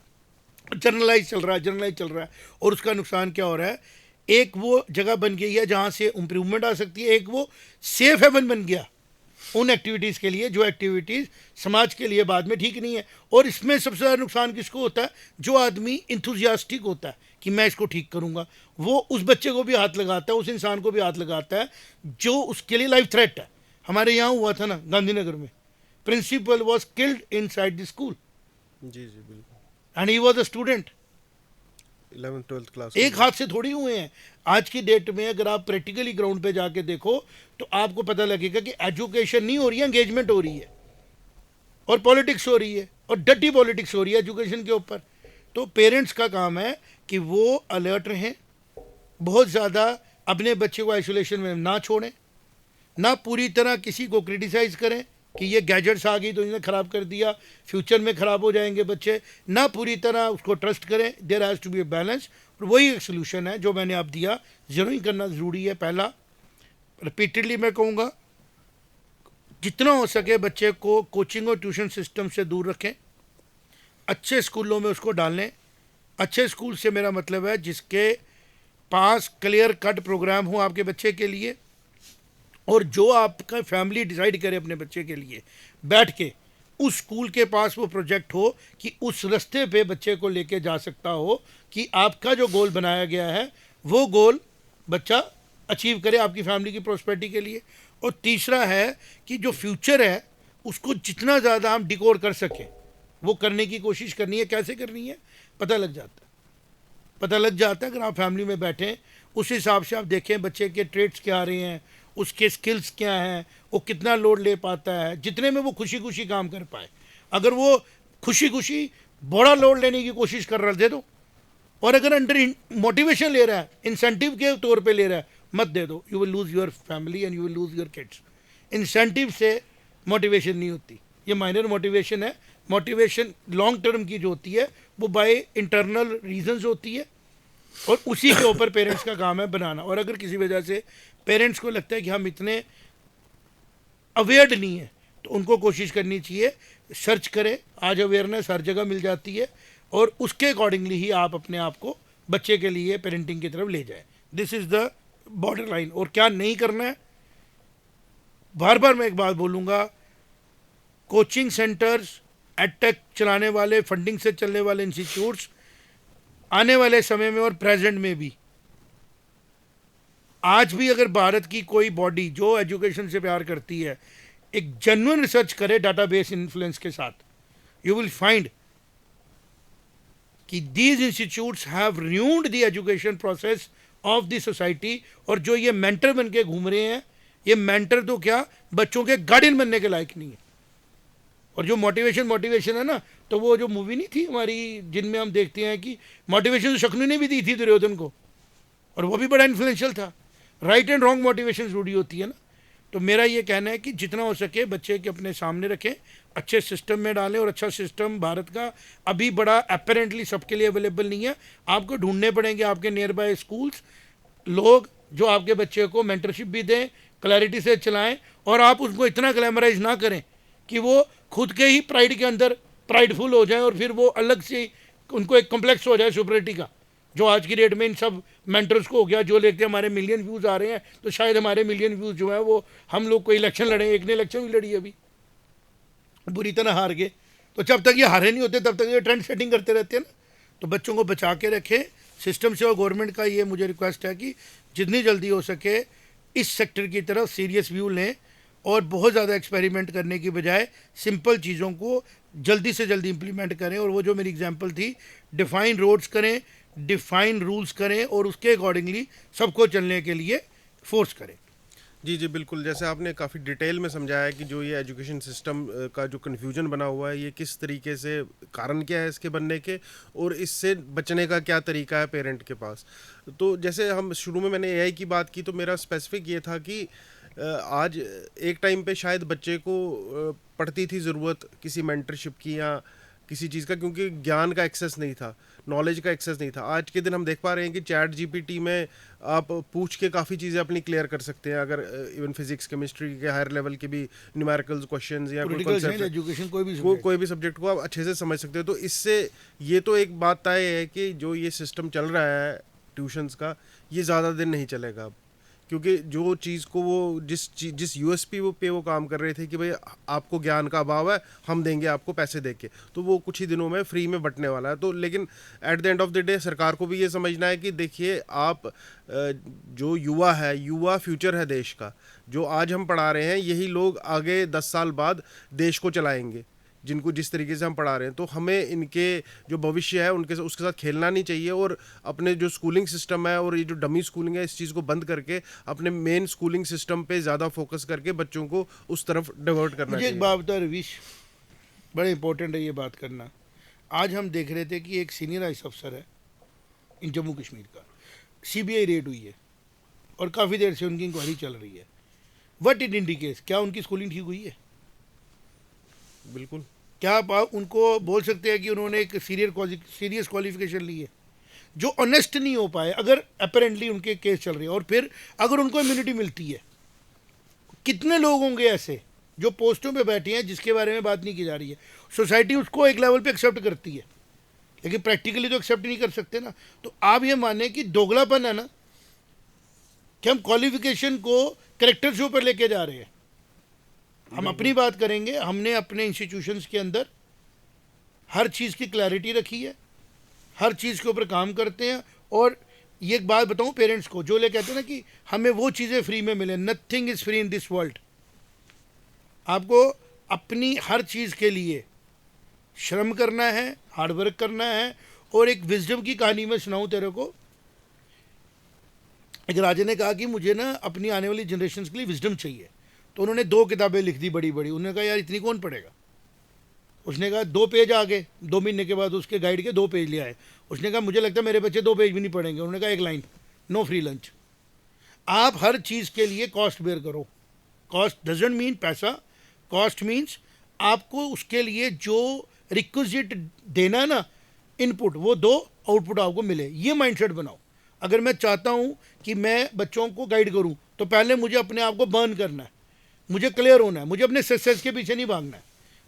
Generalized चल रहा है, जर्नलाइज चल रहा है। और उसका नुकसान क्या हो रहा है? एक वो जगह बन गई है जहाँ से इम्प्रूवमेंट आ सकती है, एक वो सेफ हेवन बन गया उन एक्टिविटीज़ के लिए जो एक्टिविटीज़ समाज के लिए बाद में ठीक नहीं है। और इसमें सबसे ज़्यादा नुकसान किसको होता है? जो आदमी इंथुजियास्टिक होता है कि मैं इसको ठीक करूँगा, वो उस बच्चे को भी हाथ लगाता है, उस इंसान को भी हाथ लगाता है जो उसके लिए लाइफ थ्रेट है। हमारे यहाँ हुआ था ना गांधीनगर में, principal was killed inside the school जी जी बिल्कुल। And he was a student. 11th-12th class एक हाथ से थोड़ी हुए हैं। आज की डेट में अगर आप प्रैक्टिकली ग्राउंड पे जाके देखो तो आपको पता लगेगा कि एजुकेशन नहीं हो रही है, एंगेजमेंट हो रही है, और पॉलिटिक्स हो रही है, और डटी पॉलिटिक्स हो रही है एजुकेशन के ऊपर। तो पेरेंट्स का काम है कि वो अलर्ट रहें, बहुत ज़्यादा अपने बच्चे को आइसोलेशन में ना छोड़ें, ना पूरी तरह किसी को क्रिटिसाइज़ करें कि ये गैजेट्स आ गई तो इन्हें ख़राब कर दिया, फ्यूचर में ख़राब हो जाएंगे बच्चे, ना पूरी तरह उसको ट्रस्ट करें। There has to be a balance. और वही एक सोल्यूशन है जो मैंने आप दिया, ज़रूरी करना ज़रूरी है। पहला, रिपीटेडली मैं कहूँगा, जितना हो सके बच्चे को कोचिंग और ट्यूशन सिस्टम से दूर रखें, अच्छे स्कूलों में उसको डालें। अच्छे स्कूल से मेरा मतलब है जिसके पास क्लियर कट प्रोग्राम हो आपके बच्चे के लिए, और जो आपका फैमिली डिसाइड करे अपने बच्चे के लिए बैठ के, उस स्कूल के पास वो प्रोजेक्ट हो कि उस रास्ते पे बच्चे को लेके जा सकता हो कि आपका जो गोल बनाया गया है वो गोल बच्चा अचीव करे आपकी फैमिली की प्रोस्पेरिटी के लिए। और तीसरा है कि जो फ्यूचर है उसको जितना ज़्यादा हम डिकोड कर सकें वो करने की कोशिश करनी है। कैसे करनी है पता लग जाता है, पता लग जाता है अगर आप फैमिली में बैठें, उस हिसाब से आप देखें बच्चे के ट्रेड्स क्या आ रहे हैं, उसके स्किल्स क्या हैं, वो कितना लोड ले पाता है, जितने में वो खुशी खुशी काम कर पाए। अगर वो खुशी खुशी बड़ा लोड लेने की कोशिश कर रहा है दे दो, और अगर अंडर मोटिवेशन ले रहा है, इंसेंटिव के तौर पे ले रहा है, मत दे दो। You will lose your family and you will lose your kids. Incentive से मोटिवेशन नहीं होती, ये माइनर मोटिवेशन है। मोटिवेशन लॉन्ग टर्म की जो होती है वो बाय इंटरनल रीजंस होती है, और उसी के ऊपर पेरेंट्स का काम है बनाना। और अगर किसी वजह से पेरेंट्स को लगता है कि हम इतने अवेयर्ड नहीं हैं तो उनको कोशिश करनी चाहिए, सर्च करें। आज अवेयरनेस हर जगह मिल जाती है, और उसके अकॉर्डिंगली ही आप अपने आप को बच्चे के लिए पेरेंटिंग की तरफ ले जाएं। This is the border line. और क्या नहीं करना है, बार बार मैं एक बात बोलूँगा, कोचिंग सेंटर्स एडटेक चलाने वाले, फंडिंग से चलने वाले इंस्टीट्यूट्स आने वाले समय में और प्रेजेंट में भी, आज भी अगर भारत की कोई बॉडी जो एजुकेशन से प्यार करती है एक जेन्युइन रिसर्च करे डाटाबेस इन्फ्लुएंस के साथ, यू विल फाइंड कि these institutes have renewed the education process of the society. और जो ये मेंटर बन के घूम रहे हैं, ये मेंटर तो क्या, बच्चों के गार्डियन बनने के लायक नहीं है। और जो मोटिवेशन है ना, तो वो जो मूवी नहीं थी हमारी जिनमें हम देखते हैं कि मोटिवेशन तो शकुनी ने भी दी थी दुर्योधन को, और वो भी बड़ा इन्फ्लुएंशियल था। राइट एंड रॉन्ग मोटिवेशन जुड़ी होती है ना। तो मेरा ये कहना है कि जितना हो सके बच्चे के अपने सामने रखें, अच्छे सिस्टम में डालें। और अच्छा सिस्टम भारत का अभी बड़ा अपेरेंटली सबके लिए अवेलेबल नहीं है। आपको ढूंढने पड़ेंगे आपके नियर बाय स्कूल्स, लोग जो आपके बच्चे को मेंटरशिप भी दें, क्लैरिटी से चलाएं, और आप उसको इतना ग्लैमराइज ना करें कि वो खुद के ही प्राइड के अंदर प्राइडफुल हो जाए और फिर वो अलग से उनको एक कॉम्प्लेक्स हो जाए सुपरिटी का, जो आज की डेट में इन सब मेंटर्स को हो गया। जो लेते हमारे मिलियन व्यूज़ आ रहे हैं, तो शायद हमारे मिलियन व्यूज़ जो है वो हम लोग कोई इलेक्शन लड़े, एक ने इलेक्शन भी लड़ी अभी, बुरी तरह हार गए। तो जब तक ये हारे नहीं होते तब तक ये ट्रेंड सेटिंग करते रहते हैं ना। तो बच्चों को बचा के रखें सिस्टम से। और गवर्नमेंट का ये मुझे रिक्वेस्ट है कि जितनी जल्दी हो सके इस सेक्टर की तरफ सीरियस व्यू लें, और बहुत ज़्यादा एक्सपेरिमेंट करने की बजाय सिंपल चीज़ों को जल्दी से जल्दी इंप्लीमेंट करें। और वो जो मेरी एग्जांपल थी, डिफाइन रोड्स करें, डिफाइन रूल्स करें, और उसके अकॉर्डिंगली सबको चलने के लिए फोर्स करें। जी जी बिल्कुल, जैसे आपने काफ़ी डिटेल में समझाया कि जो ये एजुकेशन सिस्टम का जो कन्फ्यूजन बना हुआ है, ये किस तरीके से, कारण क्या है इसके बनने के, और इससे बचने का क्या तरीका है पेरेंट के पास। तो जैसे हम शुरू में मैंने एआई की बात की, तो मेरा स्पेसिफिक ये था कि आज एक टाइम पे शायद बच्चे को पड़ती थी ज़रूरत किसी मेंटरशिप की या किसी चीज़ का, क्योंकि ज्ञान का एक्सेस नहीं था, नॉलेज का एक्सेस नहीं था। आज के दिन हम देख पा रहे हैं कि चैट जीपीटी में आप पूछ के काफ़ी चीज़ें अपनी क्लियर कर सकते हैं। अगर इवन फिजिक्स केमिस्ट्री के हायर लेवल के भी न्यूमेरिकल्स क्वेश्चंस या कोई कॉन्सेप्ट, एजुकेशन कोई भी सब्जेक्ट को आप अच्छे से समझ सकते हो। तो इससे ये तो एक बात तय है कि जो ये सिस्टम चल रहा है ट्यूशन्स का, ये ज़्यादा दिन नहीं चलेगा अब, क्योंकि जो चीज़ को वो जिस यूएसपी पे वो काम कर रहे थे कि भाई आपको ज्ञान का अभाव है, हम देंगे आपको पैसे दे के, तो वो कुछ ही दिनों में फ्री में बंटने वाला है। तो लेकिन at the end of the day सरकार को भी ये समझना है कि देखिए आप जो युवा है, युवा फ्यूचर है देश का। जो आज हम पढ़ा रहे हैं यही लोग आगे 10 साल बाद देश को चलाएंगे, जिनको जिस तरीके से हम पढ़ा रहे हैं। तो हमें इनके जो भविष्य है उनके उसके साथ खेलना नहीं चाहिए, और अपने जो स्कूलिंग सिस्टम है और ये जो डमी स्कूलिंग है, इस चीज़ को बंद करके अपने मेन स्कूलिंग सिस्टम पे ज़्यादा फोकस करके बच्चों को उस तरफ डाइवर्ट करना मुझे चाहिए। एक बात बता रविश, बड़ा इंपॉर्टेंट है ये बात करना। आज हम देख रहे थे कि एक सीनियर आईएएस अफसर है इन जम्मू कश्मीर का, सीबीआई रेड हुई है और काफ़ी देर से उनकी इंक्वायरी चल रही है। व्हाट इट इंडिकेट्स, क्या उनकी स्कूलिंग ठीक हुई है? बिल्कुल। क्या आप उनको बोल सकते हैं कि उन्होंने एक सीरियस क्वालिफिकेशन ली है? जो ऑनेस्ट नहीं हो पाए, अगर अपेरेंटली उनके केस चल रहे हैं, और फिर अगर उनको इम्यूनिटी मिलती है, कितने लोग होंगे ऐसे जो पोस्टों पे बैठे हैं जिसके बारे में बात नहीं की जा रही है? सोसाइटी उसको एक लेवल पे एक्सेप्ट करती है, लेकिन प्रैक्टिकली तो एक्सेप्ट नहीं कर सकते ना। तो आप ये माने कि दोगलापन है ना, कि हम क्वालिफिकेशन को कैरेक्टर के ऊपर लेके जा रहे हैं। हम अपनी बात करेंगे, हमने अपने इंस्टीट्यूशंस के अंदर हर चीज़ की क्लैरिटी रखी है, हर चीज़ के ऊपर काम करते हैं। और ये एक बात बताऊं पेरेंट्स को, जो लोग कहते हैं ना कि हमें वो चीज़ें फ्री में मिले, nothing is free in this world. आपको अपनी हर चीज़ के लिए श्रम करना है, हार्डवर्क करना है। और एक विजडम की कहानी में सुनाऊं तेरे को, एक राजा ने कहा कि मुझे ना अपनी आने वाली जनरेशन के लिए विजडम चाहिए। तो उन्होंने 2 किताबें लिख दी बड़ी बड़ी। उन्होंने कहा यार इतनी कौन पढ़ेगा? उसने कहा 2 पेज आ गए। 2 महीने के बाद उसके गाइड के 2 पेज ले आए। उसने कहा मुझे लगता है मेरे बच्चे 2 पेज भी नहीं पढ़ेंगे। उन्होंने कहा 1 लाइन, नो फ्री लंच। आप हर चीज़ के लिए कॉस्ट बेयर करो। कॉस्ट डजेंट मीन पैसा, कॉस्ट मीन्स आपको उसके लिए जो रिक्विजिट देना ना, इनपुट, वो दो, आउटपुट आपको मिले। ये माइंडसेट बनाओ। अगर मैं चाहता हूँ कि मैं बच्चों को गाइड करूँ, तो पहले मुझे अपने आप को बर्न करना है, मुझे क्लियर होना है, मुझे अपने सक्सेस के पीछे नहीं भागना है,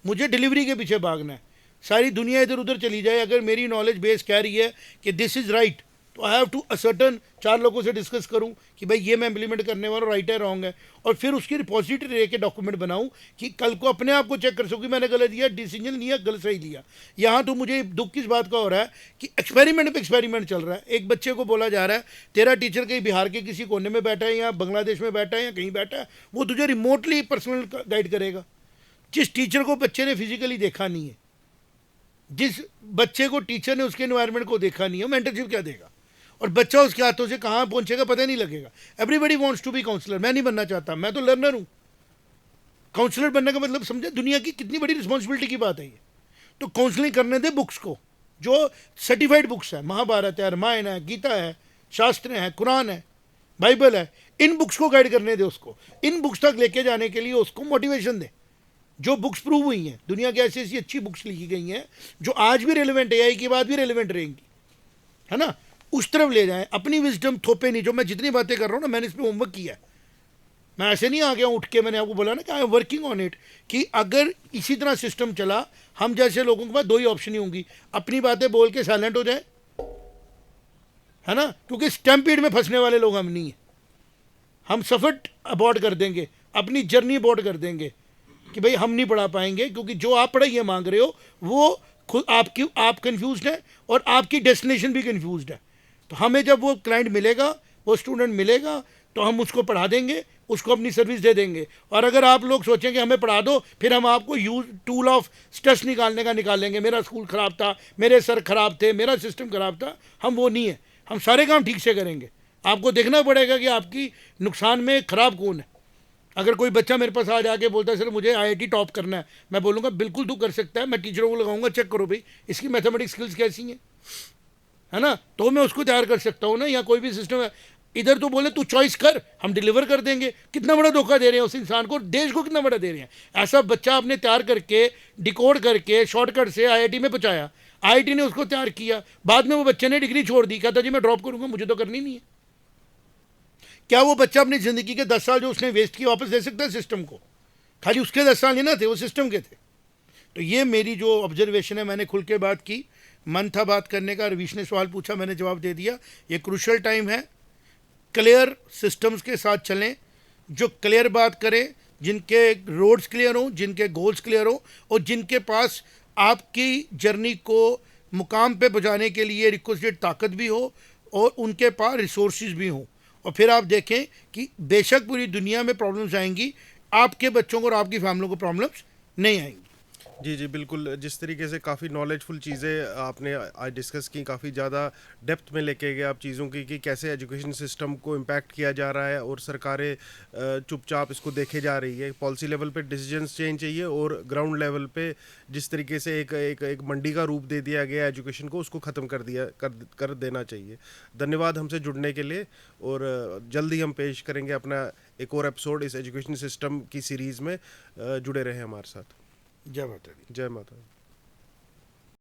मुझे डिलीवरी के पीछे भागना है। सारी दुनिया इधर उधर चली जाए, अगर मेरी नॉलेज बेस कह रही है कि दिस इज़ राइट, तो आई हैव टू असर्टन 4 लोगों से डिस्कस करूं कि भाई ये मैं इम्प्लीमेंट करने वाला राइट है रॉन्ग है, और फिर उसकी रिपोजिटरी लेके डॉक्यूमेंट बनाऊं कि कल को अपने आप को चेक कर सकूं कि मैंने गलत दिया, डिसीजन लिया, गलत सही लिया। यहाँ तो मुझे दुख किस बात का हो रहा है कि एक्सपेरिमेंट पे एक्सपेरिमेंट चल रहा है। एक बच्चे को बोला जा रहा है तेरा टीचर कहीं बिहार के किसी कोने में बैठा है या बांग्लादेश में बैठा है या कहीं बैठा है, वो तुझे रिमोटली पर्सनल गाइड करेगा। जिस टीचर को बच्चे ने फिजिकली देखा नहीं है, जिस बच्चे को टीचर ने उसके एनवायरनमेंट को देखा नहीं है, मेंटरशिप क्या देगा? और बच्चा उसके हाथों से कहाँ पहुंचेगा पता नहीं लगेगा। Everybody wants to be counsellor, मैं नहीं बनना चाहता, मैं तो लर्नर हूँ। काउंसलर बनने का मतलब समझे दुनिया की कितनी बड़ी रिस्पॉन्सिबिलिटी की बात है ये। तो काउंसलिंग करने दे बुक्स को, जो सर्टिफाइड बुक्स है, महाभारत है, रामायण है, गीता है, शास्त्र है, कुरान है, बाइबल है, इन बुक्स को गाइड करने दे उसको। इन बुक्स तक लेके जाने के लिए उसको मोटिवेशन दे। जो बुक्स प्रूव हुई हैं, दुनिया की ऐसी ऐसी अच्छी बुक्स लिखी गई हैं जो आज भी रेलिवेंट है, एआई की बात भी रेलिवेंट रहेंगी, है ना, उस तरफ ले जाएं। अपनी विजडम थोपे नहीं। जो मैं जितनी बातें कर रहा हूँ ना, मैंने इस पर होमवर्क किया है। मैं ऐसे नहीं आ गया उठ के, मैंने आपको बोला ना कि I am working on it, कि अगर इसी तरह सिस्टम चला, हम जैसे लोगों के पास दो ही ऑप्शन ही होंगी, अपनी बातें बोल के साइलेंट हो जाए, है ना, क्योंकि स्टैम्पीड में फंसने वाले लोग हम नहीं हैं। हम सफ़र अबॉर्ड कर देंगे, अपनी जर्नी अबॉर्ड कर देंगे कि भाई हम नहीं पढ़ा पाएंगे, क्योंकि जो आप पढ़ाइए मांग रहे हो वो खुद आप कंफ्यूज्ड है और आपकी डेस्टिनेशन भी कंफ्यूज्ड है। तो हमें जब वो क्लाइंट मिलेगा, वो स्टूडेंट मिलेगा, तो हम उसको पढ़ा देंगे, उसको अपनी सर्विस दे देंगे। और अगर आप लोग सोचेंगे हमें पढ़ा दो, फिर हम आपको यूज टूल ऑफ स्ट्रेस निकालने का निकाल लेंगे, मेरा स्कूल ख़राब था, मेरे सर ख़राब थे, मेरा सिस्टम ख़राब था, हम वो नहीं है। हम सारे काम ठीक से करेंगे। आपको देखना पड़ेगा कि आपकी नुकसान में ख़राब कौन है। अगर कोई बच्चा मेरे पास आ जाके बोलता है सर मुझे आईआईटी टॉप करना है, मैं बोलूँगा बिल्कुल तू कर सकता है, मैं टीचरों को लगाऊंगा, चेक करो भाई इसकी मैथमेटिक्स स्किल्स कैसी हैं, है ना, तो मैं उसको तैयार कर सकता हूँ ना। या कोई भी सिस्टम है, इधर तो बोले तू चॉइस कर, हम डिलीवर कर देंगे। कितना बड़ा धोखा दे रहे हैं उस इंसान को, देश को कितना बड़ा दे रहे हैं। ऐसा बच्चा आपने तैयार करके, डिकोड करके, शॉर्टकट से आईआईटी में पहुँचाया, आईआईटी ने उसको तैयार किया, बाद में वो बच्चे ने डिग्री छोड़ दी, कहता जी मैं ड्रॉप करूँगा, मुझे तो करनी नहीं है। क्या वो बच्चा अपनी ज़िंदगी के 10 साल जो उसने वेस्ट किए वापस दे सकता है सिस्टम को? खाली उसके 10 साल ही ना थे, वो सिस्टम के थे। तो ये मेरी जो ऑब्जर्वेशन है, मैंने खुल के बात की, मन था बात करने का, रवीश ने सवाल पूछा, मैंने जवाब दे दिया। ये क्रूशल टाइम है, क्लियर सिस्टम्स के साथ चलें, जो क्लियर बात करें, जिनके रोड्स क्लियर हों, जिनके गोल्स क्लियर हों, और जिनके पास आपकी जर्नी को मुकाम पे पहुँचाने के लिए रिक्वेस्टेड ताकत भी हो और उनके पास रिसोर्सेज भी हों। और फिर आप देखें कि बेशक पूरी दुनिया में प्रॉब्लम्स आएंगी, आपके बच्चों को और आपकी फैमिली को प्रॉब्लम्स नहीं आएंगी। जी जी बिल्कुल, जिस तरीके से काफ़ी नॉलेजफुल चीज़ें आपने आज डिस्कस की, काफ़ी ज़्यादा डेप्थ में लेके गए आप चीज़ों की कि कैसे एजुकेशन सिस्टम को इम्पैक्ट किया जा रहा है और सरकारें चुपचाप इसको देखे जा रही है। पॉलिसी लेवल पे डिसीजंस चेंज चाहिए और ग्राउंड लेवल पे जिस तरीके से एक मंडी का रूप दे दिया गया एजुकेशन को, उसको ख़त्म कर देना चाहिए। धन्यवाद हमसे जुड़ने के लिए, और जल्दी हम पेश करेंगे अपना एक और एपिसोड इस एजुकेशन सिस्टम की सीरीज़ में। जुड़े रहें हमारे साथ। जय माता दी। जय माता दी।